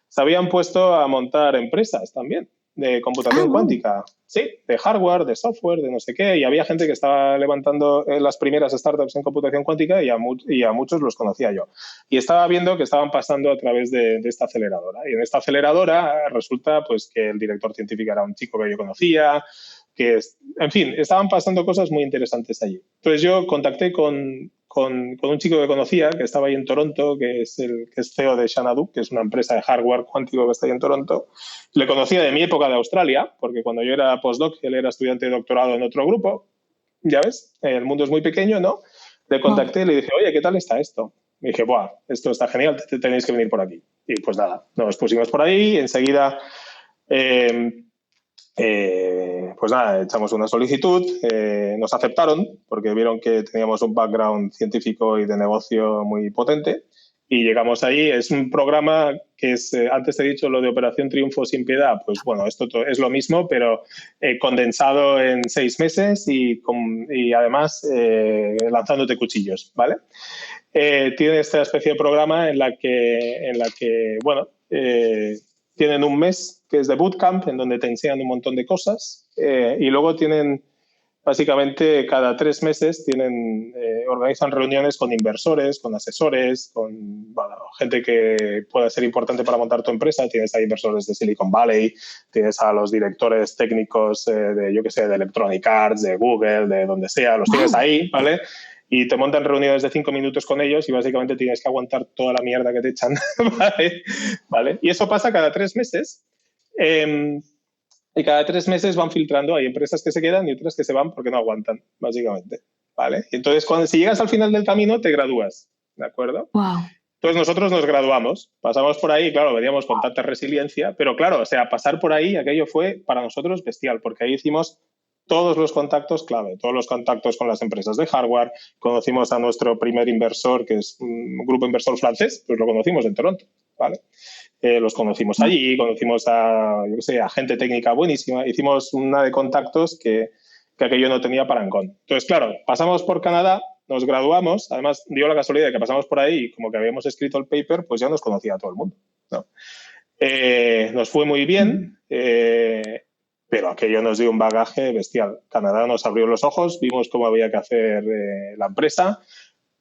se habían puesto a montar empresas también de computación cuántica. Sí, de hardware, de software, de no sé qué. Y había gente que estaba levantando las primeras startups en computación cuántica y a muchos los conocía yo. Y estaba viendo que estaban pasando a través de esta aceleradora. Y en esta aceleradora resulta pues, que el director científico era un chico que yo conocía, en fin, estaban pasando cosas muy interesantes allí. Entonces yo contacté con un chico que conocía, que estaba ahí en Toronto, que es CEO de Xanadu, que es una empresa de hardware cuántico que está ahí en Toronto. Le conocía de mi época de Australia, porque cuando yo era postdoc, él era estudiante de doctorado en otro grupo. Ya ves, el mundo es muy pequeño, ¿no? Le contacté y le dije, oye, ¿qué tal está esto? Y dije, ¡buah! Esto está genial, tenéis que venir por aquí. Y pues nada, nos pusimos por ahí, enseguida Pues nada, echamos una solicitud, nos aceptaron porque vieron que teníamos un background científico y de negocio muy potente y llegamos ahí. Es un programa que es, antes te he dicho lo de Operación Triunfo sin piedad, pues bueno, esto es lo mismo, pero condensado en 6 meses y además lanzándote cuchillos, ¿vale? Tiene esta especie de programa en la que bueno, tienen un mes que es de bootcamp, en donde te enseñan un montón de cosas, y luego tienen, básicamente, cada 3 meses organizan reuniones con inversores, con asesores, con gente que pueda ser importante para montar tu empresa. Tienes a inversores de Silicon Valley, tienes a los directores técnicos de, yo qué sé, de Electronic Arts, de Google, de donde sea, los tienes ahí, ¿vale? Y te montan reuniones de 5 minutos con ellos y básicamente tienes que aguantar toda la mierda que te echan, ¿vale? Y eso pasa cada 3 meses. Y cada 3 meses van filtrando. Hay empresas que se quedan y otras que se van porque no aguantan, básicamente, ¿vale? Y entonces, si llegas al final del camino, te gradúas, ¿de acuerdo? Wow. Entonces nosotros nos graduamos, pasamos por ahí, claro, veníamos con tanta resiliencia, pero claro, o sea, pasar por ahí, aquello fue para nosotros bestial, porque ahí hicimos todos los contactos clave, todos los contactos con las empresas de hardware. Conocimos a nuestro primer inversor, que es un grupo inversor francés, pues lo conocimos en Toronto, ¿vale? Los conocimos allí, conocimos a, yo qué sé, a gente técnica buenísima. Hicimos una de contactos que aquello no tenía parangón. Entonces, claro, pasamos por Canadá, nos graduamos, además dio la casualidad de que pasamos por ahí y como que habíamos escrito el paper, pues ya nos conocía a todo el mundo, ¿no? Nos fue muy bien, pero aquello nos dio un bagaje bestial. Canadá nos abrió los ojos, vimos cómo había que hacer la empresa,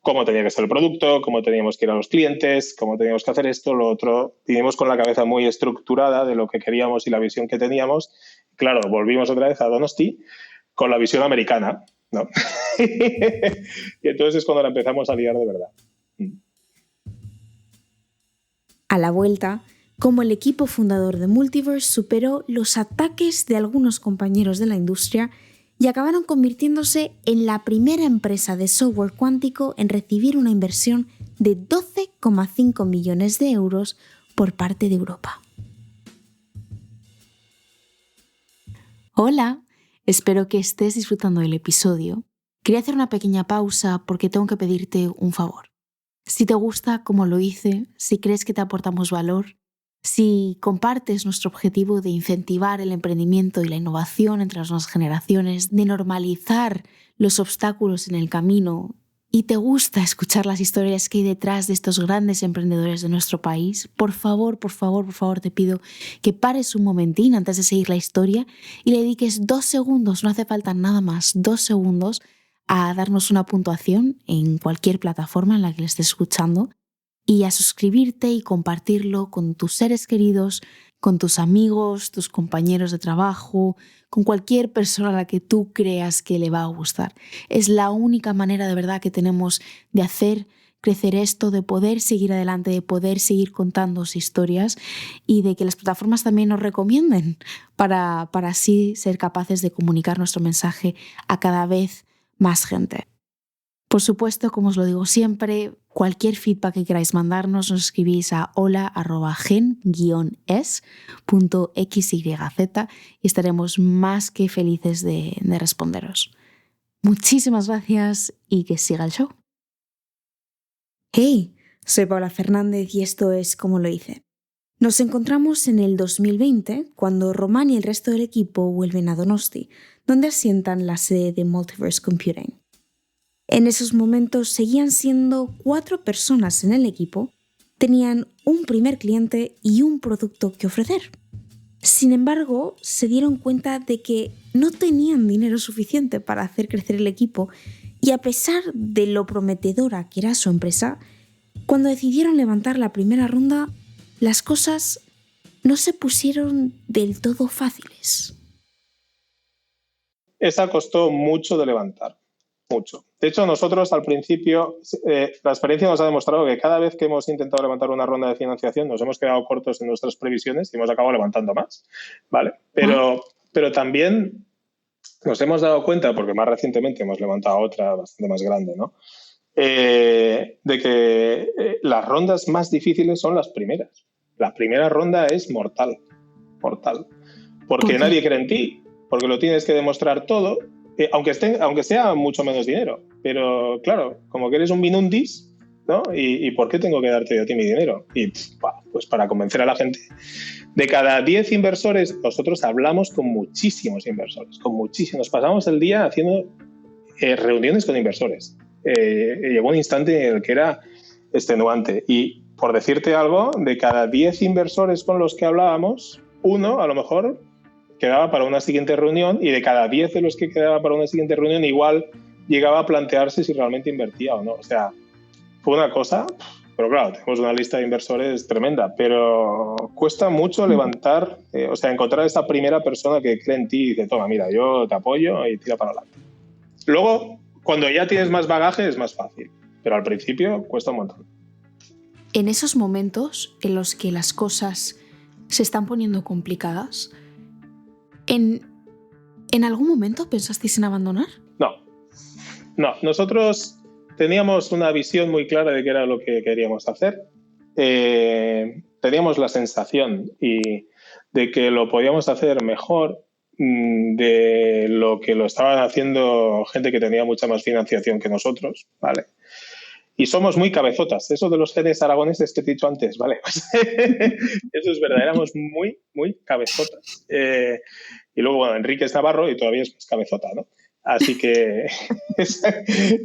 cómo tenía que ser el producto, cómo teníamos que ir a los clientes, cómo teníamos que hacer esto, lo otro. Teníamos con la cabeza muy estructurada de lo que queríamos y la visión que teníamos. Claro, volvimos otra vez a Donosti con la visión americana, ¿no? Y entonces es cuando la empezamos a liar de verdad. A la vuelta, cómo el equipo fundador de Multiverse superó los ataques de algunos compañeros de la industria y acabaron convirtiéndose en la primera empresa de software cuántico en recibir una inversión de 12,5 millones de euros por parte de Europa. Hola, espero que estés disfrutando del episodio. Quería hacer una pequeña pausa porque tengo que pedirte un favor. Si te gusta como lo hice, si crees que te aportamos valor, si compartes nuestro objetivo de incentivar el emprendimiento y la innovación entre las nuevas generaciones, de normalizar los obstáculos en el camino y te gusta escuchar las historias que hay detrás de estos grandes emprendedores de nuestro país, por favor, te pido que pares un momentín antes de seguir la historia y le dediques 2 segundos, no hace falta nada más, 2 segundos, a darnos una puntuación en cualquier plataforma en la que le estés escuchando y a suscribirte y compartirlo con tus seres queridos, con tus amigos, tus compañeros de trabajo, con cualquier persona a la que tú creas que le va a gustar. Es la única manera de verdad que tenemos de hacer crecer esto, de poder seguir adelante, de poder seguir contando historias y de que las plataformas también nos recomienden para así ser capaces de comunicar nuestro mensaje a cada vez más gente. Por supuesto, como os lo digo siempre, cualquier feedback que queráis mandarnos nos escribís a hola@gen-s.xyz y estaremos más que felices de responderos. Muchísimas gracias y que siga el show. Hey, soy Paula Fernández y esto es Como lo hice. Nos encontramos en el 2020 cuando Román y el resto del equipo vuelven a Donosti, donde asientan la sede de Multiverse Computing. En esos momentos seguían siendo 4 personas en el equipo, tenían un primer cliente y un producto que ofrecer. Sin embargo, se dieron cuenta de que no tenían dinero suficiente para hacer crecer el equipo y a pesar de lo prometedora que era su empresa, cuando decidieron levantar la primera ronda, las cosas no se pusieron del todo fáciles. Esa costó mucho de levantar. Mucho. De hecho, nosotros al principio, la experiencia nos ha demostrado que cada vez que hemos intentado levantar una ronda de financiación nos hemos quedado cortos en nuestras previsiones y hemos acabado levantando más, ¿vale? Pero también nos hemos dado cuenta, porque más recientemente hemos levantado otra bastante más grande, ¿no? De que las rondas más difíciles son las primeras. La primera ronda es mortal. Porque nadie cree en ti, porque lo tienes que demostrar todo, aunque sea mucho menos dinero. Pero claro, como que eres un minundis, ¿no? ¿Y por qué tengo que darte a ti mi dinero? Y pues para convencer a la gente. De cada 10 inversores, nosotros hablamos con muchísimos inversores, con muchísimos. Pasamos el día haciendo reuniones con inversores. Llegó un instante en el que era extenuante. Y por decirte algo, de cada 10 inversores con los que hablábamos, uno a lo mejor quedaba para una siguiente reunión, y de cada 10 de los que quedaba para una siguiente reunión, igual llegaba a plantearse si realmente invertía o no. O sea, fue una cosa, pero claro, tenemos una lista de inversores tremenda, pero cuesta mucho levantar, encontrar esa primera persona que cree en ti y dice, toma, mira, yo te apoyo y tira para adelante. Luego, cuando ya tienes más bagaje, es más fácil, pero al principio cuesta un montón. En esos momentos en los que las cosas se están poniendo complicadas, ¿en algún momento pensasteis en abandonar? No, nosotros teníamos una visión muy clara de qué era lo que queríamos hacer. Teníamos la sensación de que lo podíamos hacer mejor de lo que lo estaban haciendo gente que tenía mucha más financiación que nosotros, ¿vale? Y somos muy cabezotas. Eso de los genes aragoneses que te he dicho antes, ¿vale? Eso es verdad, éramos muy, muy cabezotas. Y luego, bueno, Enrique es navarro y todavía es más cabezota, ¿no? Así que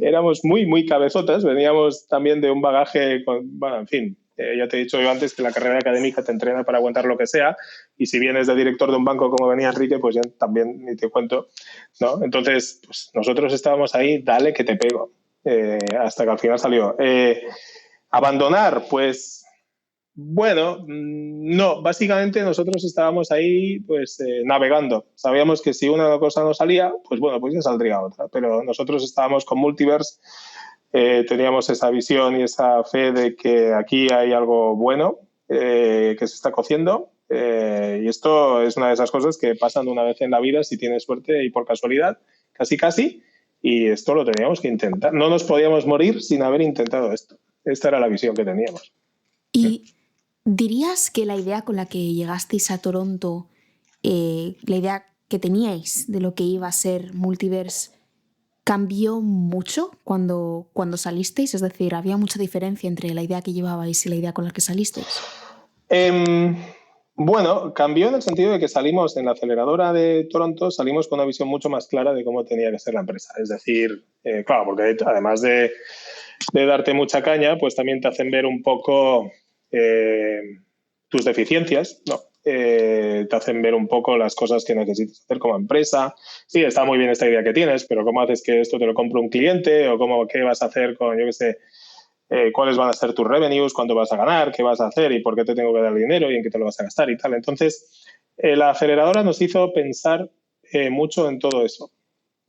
éramos muy, muy cabezotas. Veníamos también de un bagaje, en fin, ya te he dicho yo antes que la carrera académica te entrena para aguantar lo que sea, y si vienes de director de un banco como venía Enrique, pues ya también ni te cuento, ¿no? Entonces, pues nosotros estábamos ahí, dale que te pego, hasta que al final salió. Abandonar, pues bueno, no, básicamente nosotros estábamos ahí pues navegando. Sabíamos que si una cosa no salía, pues bueno, pues ya saldría otra. Pero nosotros estábamos con Multiverse, teníamos esa visión y esa fe de que aquí hay algo bueno que se está cociendo. Y esto es una de esas cosas que pasan una vez en la vida si tienes suerte y por casualidad, casi. Y esto lo teníamos que intentar. No nos podíamos morir sin haber intentado esto. Esta era la visión que teníamos. Y ¿dirías que la idea con la que llegasteis a Toronto, la idea que teníais de lo que iba a ser Multiverse, cambió mucho cuando salisteis? Es decir, ¿había mucha diferencia entre la idea que llevabais y la idea con la que salisteis? Bueno, cambió en el sentido de que salimos en la aceleradora de Toronto, salimos con una visión mucho más clara de cómo tenía que ser la empresa. Es decir, claro, porque además de darte mucha caña, pues también te hacen ver un poco tus deficiencias, ¿no? Te hacen ver un poco las cosas que necesitas hacer como empresa. Sí, está muy bien esta idea que tienes, pero ¿cómo haces que esto te lo compre un cliente? ¿O qué vas a hacer con, yo qué sé, cuáles van a ser tus revenues, cuánto vas a ganar, qué vas a hacer y por qué te tengo que dar dinero y en qué te lo vas a gastar y tal? Entonces, la aceleradora nos hizo pensar mucho en todo eso.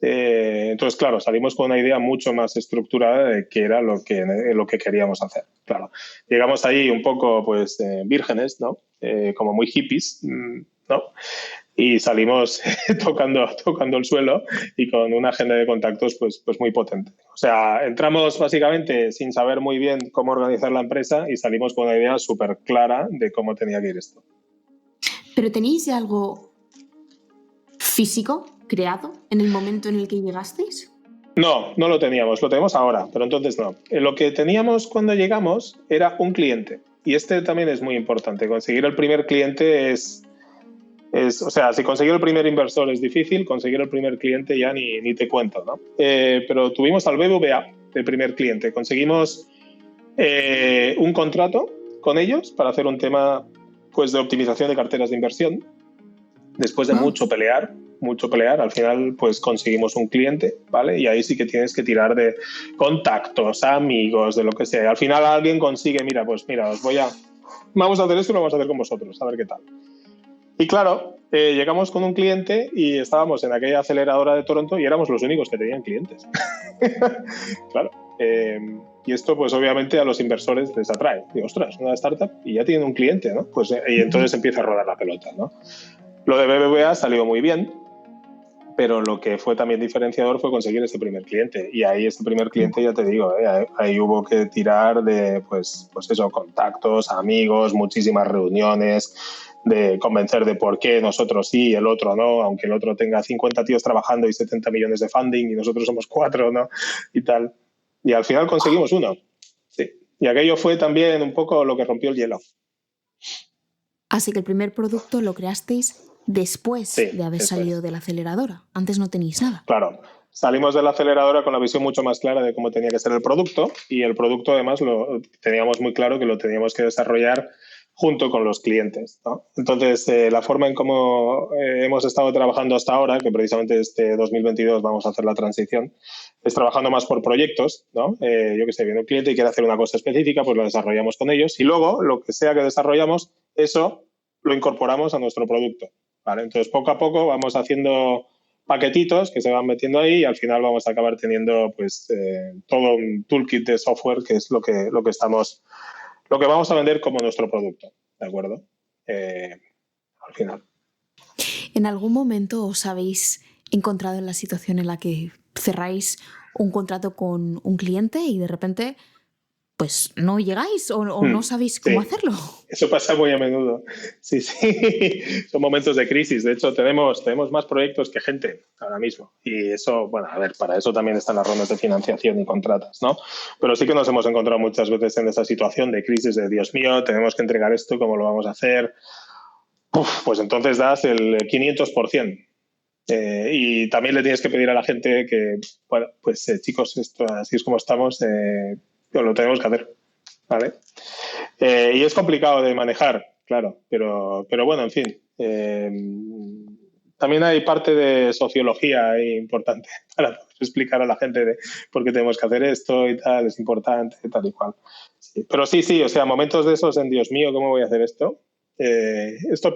Entonces, claro, salimos con una idea mucho más estructurada de qué era lo que queríamos hacer. Claro, llegamos ahí un poco, pues, vírgenes, ¿no? Como muy hippies, ¿no? Y salimos tocando el suelo y con una agenda de contactos, pues muy potente. O sea, entramos básicamente sin saber muy bien cómo organizar la empresa y salimos con una idea súper clara de cómo tenía que ir esto. ¿Pero tenéis ya algo físico creado en el momento en el que llegasteis? No lo teníamos, lo tenemos ahora, pero entonces no. Lo que teníamos cuando llegamos era un cliente, y este también es muy importante. Conseguir el primer cliente o sea, si conseguir el primer inversor es difícil, conseguir el primer cliente ya ni te cuento, ¿no? Pero tuvimos al BBVA, el primer cliente. Conseguimos un contrato con ellos para hacer un tema, pues, de optimización de carteras de inversión. Después de mucho pelear, al final pues conseguimos un cliente, ¿vale? Y ahí sí que tienes que tirar de contactos, amigos, de lo que sea. Y al final alguien consigue, vamos a hacer esto y lo vamos a hacer con vosotros, a ver qué tal. Y claro, llegamos con un cliente y estábamos en aquella aceleradora de Toronto y éramos los únicos que tenían clientes. Claro. Y esto, pues obviamente a los inversores les atrae. Digo, ostras, una startup y ya tienen un cliente, ¿no? Pues, y entonces empieza a rodar la pelota, ¿no? Lo de BBVA salió muy bien, pero lo que fue también diferenciador fue conseguir este primer cliente. Y ahí este primer cliente, ya te digo, ahí hubo que tirar de, pues eso, contactos, amigos, muchísimas reuniones, de convencer de por qué nosotros sí y el otro no, aunque el otro tenga 50 tíos trabajando y 70 millones de funding y nosotros somos 4, ¿no? Y tal. Y al final conseguimos uno. Sí. Y aquello fue también un poco lo que rompió el hielo. Así que el primer producto lo creasteis después de haber salido de la aceleradora. Antes no teníais nada. Claro. Salimos de la aceleradora con la visión mucho más clara de cómo tenía que ser el producto, y el producto además lo teníamos muy claro que lo teníamos que desarrollar junto con los clientes, ¿no? Entonces, la forma en cómo hemos estado trabajando hasta ahora, que precisamente este 2022 vamos a hacer la transición, es trabajando más por proyectos, ¿no? Yo qué sé, viene un cliente y quiere hacer una cosa específica, pues lo desarrollamos con ellos, y luego lo que sea que desarrollamos, eso lo incorporamos a nuestro producto, ¿vale? Entonces, poco a poco vamos haciendo paquetitos que se van metiendo ahí y al final vamos a acabar teniendo pues todo un toolkit de software que es lo que vamos a vender como nuestro producto, ¿de acuerdo? Al final. ¿En algún momento os habéis encontrado en la situación en la que cerráis un contrato con un cliente y de repente pues no llegáis o no sabéis cómo hacerlo? Eso pasa muy a menudo. Sí. Son momentos de crisis. De hecho, tenemos más proyectos que gente ahora mismo. Y eso, bueno, a ver, para eso también están las rondas de financiación y contratas, ¿no? Pero sí que nos hemos encontrado muchas veces en esa situación de crisis de, Dios mío, tenemos que entregar esto, ¿cómo lo vamos a hacer? Pues entonces das el 500%. Y también le tienes que pedir a la gente que, bueno, pues chicos, esto, así es como estamos, lo tenemos que hacer, ¿vale? Y es complicado de manejar, claro, pero bueno, en fin. También hay parte de sociología ahí importante para explicar a la gente de por qué tenemos que hacer esto y tal, es importante, tal y cual. Sí. Pero sí, o sea, momentos de esos en Dios mío, ¿cómo voy a hacer esto? Esto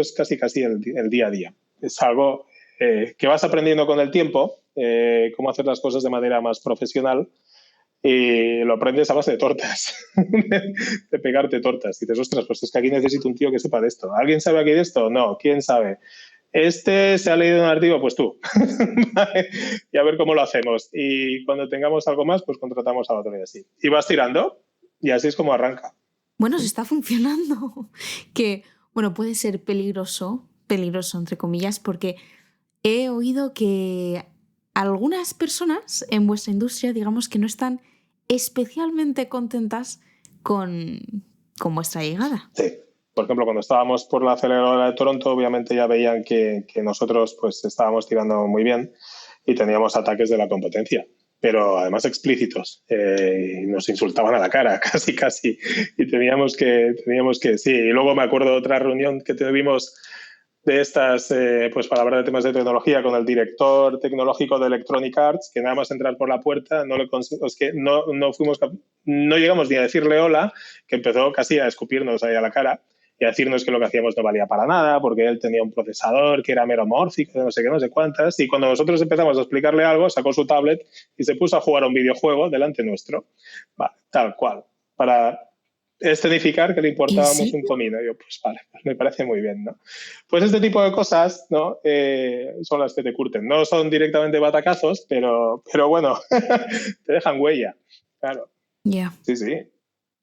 es casi el día a día. Es algo que vas aprendiendo con el tiempo, cómo hacer las cosas de manera más profesional, y lo aprendes a base de tortas, de pegarte tortas. Y dices, ostras, pues es que aquí necesito un tío que sepa de esto. ¿Alguien sabe aquí de esto? No, ¿quién sabe? Se ha leído un artículo, pues tú. Y a ver cómo lo hacemos. Y cuando tengamos algo más, pues contratamos a otro y así. Y vas tirando y así es como arranca. Bueno, se está funcionando. Que, bueno, puede ser peligroso entre comillas, porque he oído que algunas personas en vuestra industria, digamos que no están especialmente contentas con vuestra llegada. Sí. Por ejemplo, cuando estábamos por la aceleradora de Toronto, obviamente ya veían que nosotros pues estábamos tirando muy bien y teníamos ataques de la competencia, pero además explícitos. Nos insultaban a la cara, casi. Y teníamos que, sí. Y luego me acuerdo de otra reunión que tuvimos de estas, pues para hablar de temas de tecnología con el director tecnológico de Electronic Arts, que nada más entrar por la puerta no llegamos ni a decirle hola, que empezó casi a escupirnos ahí a la cara y a decirnos que lo que hacíamos no valía para nada porque él tenía un procesador que era meromórfico, no sé qué, no sé cuántas, y cuando nosotros empezamos a explicarle algo, sacó su tablet y se puso a jugar a un videojuego delante nuestro. Vale, tal cual, para escenificar que le importábamos un comino. Yo, pues vale, pues me parece muy bien, ¿no? Pues este tipo de cosas, ¿no? Son las que te curten. No son directamente batacazos, pero bueno, te dejan huella, claro. Ya. Sí, sí.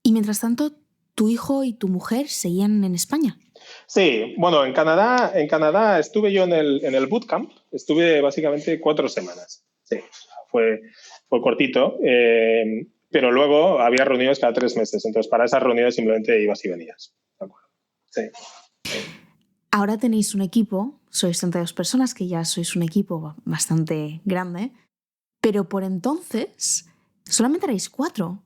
Y mientras tanto, ¿tu hijo y tu mujer seguían en España? Sí, bueno, en Canadá estuve yo en el bootcamp, estuve básicamente 4 semanas. Sí, fue cortito. Pero luego había reuniones cada 3 meses. Entonces, para esas reuniones simplemente ibas y venías. ¿De acuerdo? Sí. Ahora tenéis un equipo, sois 32 personas, que ya sois un equipo bastante grande, pero por entonces solamente erais 4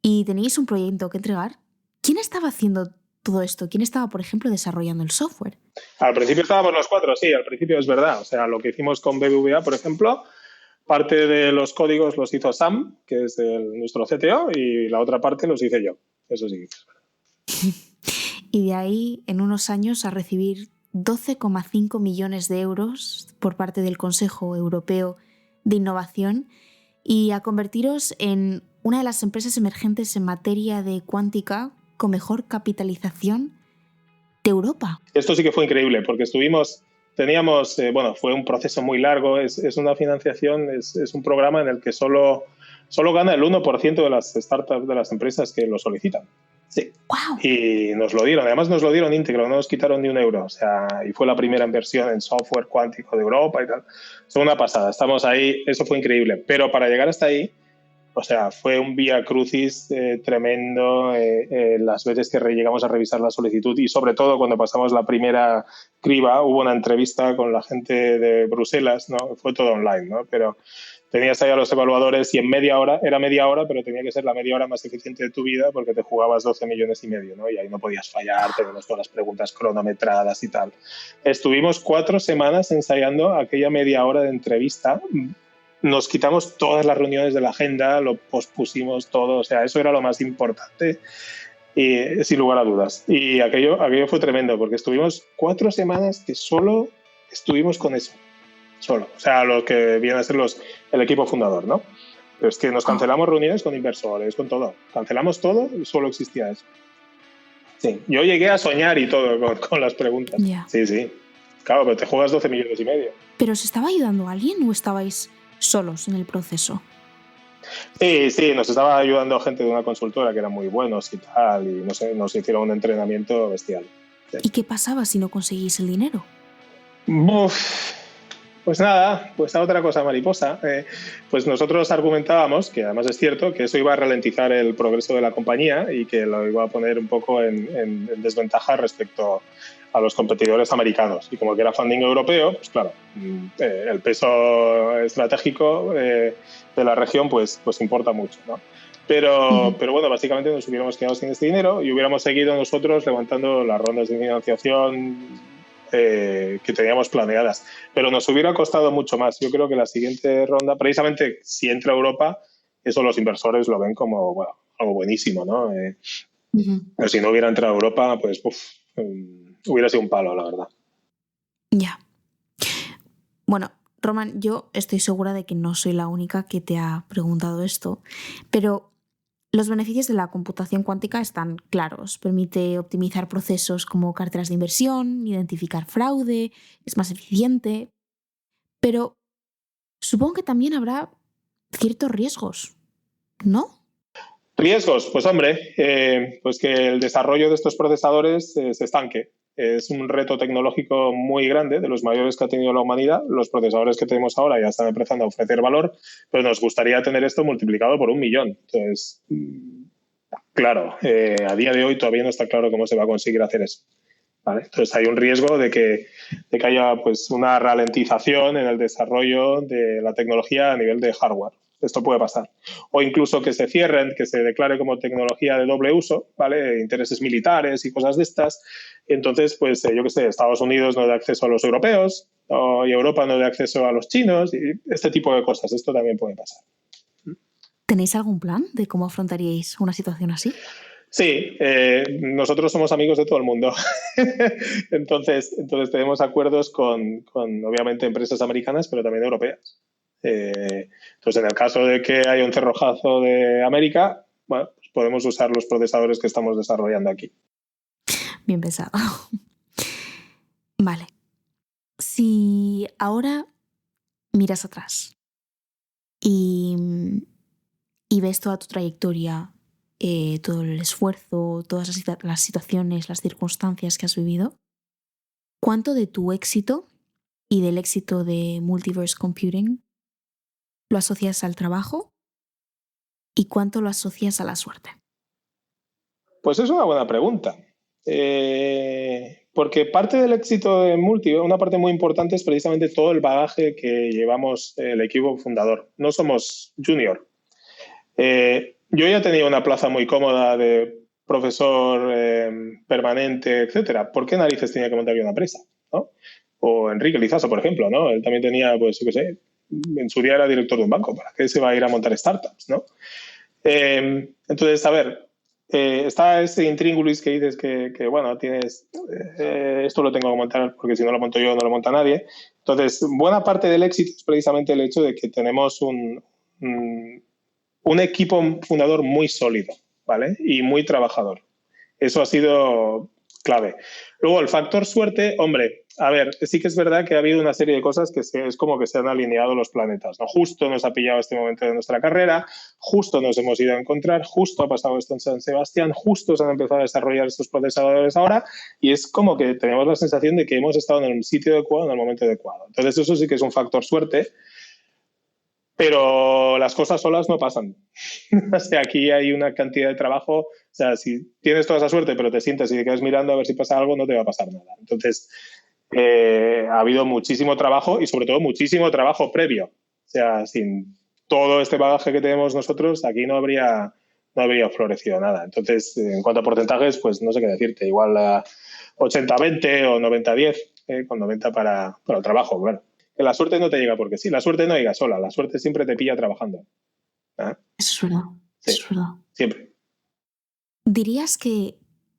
y teníais un proyecto que entregar. ¿Quién estaba haciendo todo esto? ¿Quién estaba, por ejemplo, desarrollando el software? Al principio estábamos los 4, sí, al principio es verdad. O sea, lo que hicimos con BBVA, por ejemplo, parte de los códigos los hizo Sam, que es nuestro CTO, y la otra parte los hice yo. Eso sí. Y de ahí, en unos años, a recibir 12,5 millones de euros por parte del Consejo Europeo de Innovación y a convertiros en una de las empresas emergentes en materia de cuántica con mejor capitalización de Europa. Esto sí que fue increíble, porque fue un proceso muy largo, es una financiación, es un programa en el que solo gana el 1% de las startups, de las empresas que lo solicitan. Sí. ¡Wow! Y nos lo dieron, además nos lo dieron íntegro, no nos quitaron ni un euro, o sea, y fue la primera inversión en software cuántico de Europa y tal. Es una pasada, estamos ahí, eso fue increíble, pero para llegar hasta ahí, o sea, fue un vía crucis tremendo, las veces que llegamos a revisar la solicitud y sobre todo cuando pasamos la primera criba, hubo una entrevista con la gente de Bruselas, ¿no? Fue todo online, ¿no? Pero tenías ahí a los evaluadores y en media hora, era media hora, pero tenía que ser la media hora más eficiente de tu vida porque te jugabas 12 millones y medio, ¿no? Y ahí no podías fallar, teníamos todas las preguntas cronometradas y tal. Estuvimos 4 semanas ensayando aquella media hora de entrevista. Nos quitamos todas las reuniones de la agenda, lo pospusimos todo, o sea, eso era lo más importante, y, sin lugar a dudas. Y aquello fue tremendo porque estuvimos 4 semanas que solo estuvimos con eso. Solo, o sea, lo que viene a ser el equipo fundador, ¿no? Pero es que nos cancelamos reuniones con inversores, con todo. Cancelamos todo y solo existía eso. Sí, yo llegué a soñar y todo con las preguntas. Yeah. Sí, sí. Claro, pero te juegas 12 millones y medio. ¿Pero os estaba ayudando alguien o estabais solos en el proceso? Sí, sí, nos estaba ayudando gente de una consultora que eran muy buenos y tal, y no sé, nos hicieron un entrenamiento bestial. Sí. ¿Y qué pasaba si no conseguís el dinero? Uf. Pues nada, pues a otra cosa mariposa. Pues nosotros argumentábamos, que además es cierto, que eso iba a ralentizar el progreso de la compañía y que lo iba a poner un poco en desventaja respecto a los competidores americanos. Y como que era funding europeo, pues claro, el peso estratégico de la región pues importa mucho, ¿no? Pero bueno, básicamente nos hubiéramos quedado sin este dinero y hubiéramos seguido nosotros levantando las rondas de financiación que teníamos planeadas. Pero nos hubiera costado mucho más. Yo creo que la siguiente ronda, precisamente si entra Europa, eso los inversores lo ven como bueno, algo buenísimo, ¿no? Pero si no hubiera entrado Europa, pues hubiera sido un palo, la verdad. Ya. Bueno, Roman, yo estoy segura de que no soy la única que te ha preguntado esto, pero los beneficios de la computación cuántica están claros. Permite optimizar procesos como carteras de inversión, identificar fraude, es más eficiente. Pero supongo que también habrá ciertos riesgos, ¿no? Riesgos, pues hombre, pues que el desarrollo de estos procesadores se estanque. Es un reto tecnológico muy grande, de los mayores que ha tenido la humanidad. Los procesadores que tenemos ahora ya están empezando a ofrecer valor, pero nos gustaría tener esto multiplicado por 1.000.000. Entonces, claro, a día de hoy todavía no está claro cómo se va a conseguir hacer eso. ¿Vale? Entonces hay un riesgo de que haya pues, una ralentización en el desarrollo de la tecnología a nivel de hardware. Esto puede pasar. O incluso que se cierren, que se declare como tecnología de doble uso, ¿vale? Intereses militares y cosas de estas. Y entonces, pues yo qué sé, Estados Unidos no da acceso a los europeos y Europa no da acceso a los chinos y este tipo de cosas. Esto también puede pasar. ¿Tenéis algún plan de cómo afrontaríais una situación así? Sí, nosotros somos amigos de todo el mundo. entonces tenemos acuerdos con, obviamente, empresas americanas, pero también europeas. Entonces, en el caso de que haya un cerrojazo de América, bueno, pues podemos usar los procesadores que estamos desarrollando aquí. Bien pensado. Vale. Si ahora miras atrás y ves toda tu trayectoria, todo el esfuerzo, todas las situaciones, las circunstancias que has vivido, ¿cuánto de tu éxito y del éxito de Multiverse Computing lo asocias al trabajo y cuánto lo asocias a la suerte? Pues es una buena pregunta. Porque parte del éxito de Multi, una parte muy importante es precisamente todo el bagaje que llevamos el equipo fundador. No somos junior. Yo ya tenía una plaza muy cómoda de profesor permanente, etcétera. ¿Por qué narices tenía que montar yo una empresa? ¿No? O Enrique Lizaso, por ejemplo, ¿no? Él también tenía, pues, yo qué sé, en su día era director de un banco. ¿Para qué se va a ir a montar startups, no? Entonces, a ver, está ese intríngulis que dices que bueno, tienes, esto lo tengo que montar porque si no lo monto yo no lo monta nadie. Entonces, buena parte del éxito es precisamente el hecho de que tenemos un equipo fundador muy sólido, ¿vale? Y muy trabajador. Eso ha sido clave. Luego, el factor suerte, hombre, a ver, sí que es verdad que ha habido una serie de cosas que es como que se han alineado los planetas, ¿no? Justo nos ha pillado este momento de nuestra carrera, justo nos hemos ido a encontrar, justo ha pasado esto en San Sebastián, justo se han empezado a desarrollar estos procesadores ahora, y es como que tenemos la sensación de que hemos estado en el sitio adecuado en el momento adecuado. Entonces, eso sí que es un factor suerte, pero las cosas solas no pasan. O sea, aquí hay una cantidad de trabajo. O sea, si tienes toda esa suerte, pero te sientas y te quedas mirando a ver si pasa algo, no te va a pasar nada. Entonces, ha habido muchísimo trabajo y sobre todo muchísimo trabajo previo. O sea, sin todo este bagaje que tenemos nosotros, aquí no habría florecido nada. Entonces, en cuanto a porcentajes, pues no sé qué decirte. Igual a 80-20 o 90-10, con 90 para el trabajo, claro. Que la suerte no te llega porque sí, la suerte no llega sola, la suerte siempre te pilla trabajando. ¿Ah? Eso es verdad, sí, eso es verdad. Siempre. ¿Dirías que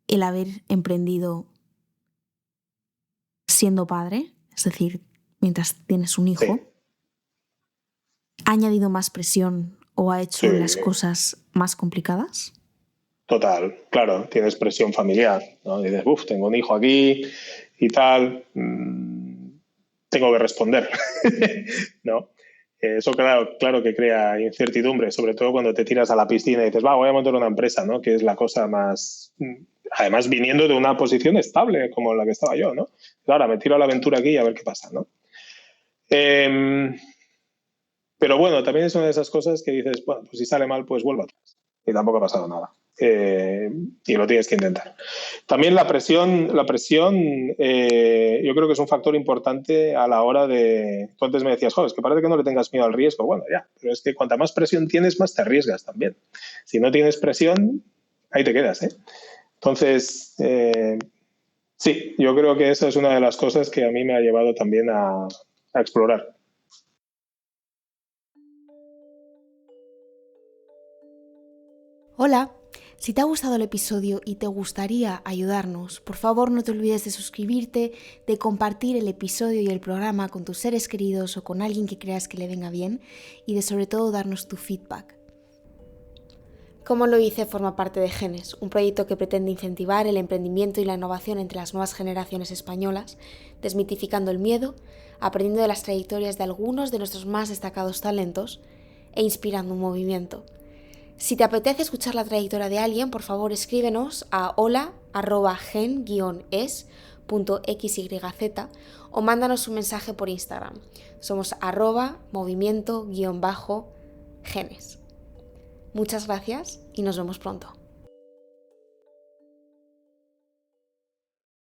el haber emprendido siendo padre, es decir, mientras tienes un hijo, sí, ha añadido más presión o ha hecho las cosas más complicadas? Total, claro, tienes presión familiar, ¿no? Dices, tengo un hijo aquí y tal, tengo que responder, ¿no? Eso claro que crea incertidumbre, sobre todo cuando te tiras a la piscina y dices, voy a montar una empresa, ¿no? Que es la cosa más... Además, viniendo de una posición estable como la que estaba yo, ¿no? Ahora me tiro a la aventura aquí y a ver qué pasa, ¿no? Pero bueno, también es una de esas cosas que dices, bueno, pues si sale mal, pues vuelvo atrás. Y tampoco ha pasado nada. Y lo tienes que intentar. También la presión yo creo que es un factor importante a la hora de... Tú antes me decías, es que parece que no le tengas miedo al riesgo. Bueno, ya, pero es que cuanta más presión tienes, más te arriesgas también. Si no tienes presión, ahí te quedas, ¿eh? Entonces, sí, yo creo que esa es una de las cosas que a mí me ha llevado también a explorar. Hola, si te ha gustado el episodio y te gustaría ayudarnos, por favor no te olvides de suscribirte, de compartir el episodio y el programa con tus seres queridos o con alguien que creas que le venga bien y de sobre todo darnos tu feedback. Como lo hice forma parte de Genes, un proyecto que pretende incentivar el emprendimiento y la innovación entre las nuevas generaciones españolas, desmitificando el miedo, aprendiendo de las trayectorias de algunos de nuestros más destacados talentos e inspirando un movimiento. Si te apetece escuchar la trayectoria de alguien, por favor escríbenos a hola@gen-es.xyz o mándanos un mensaje por Instagram. Somos @movimiento_genes. Muchas gracias y nos vemos pronto.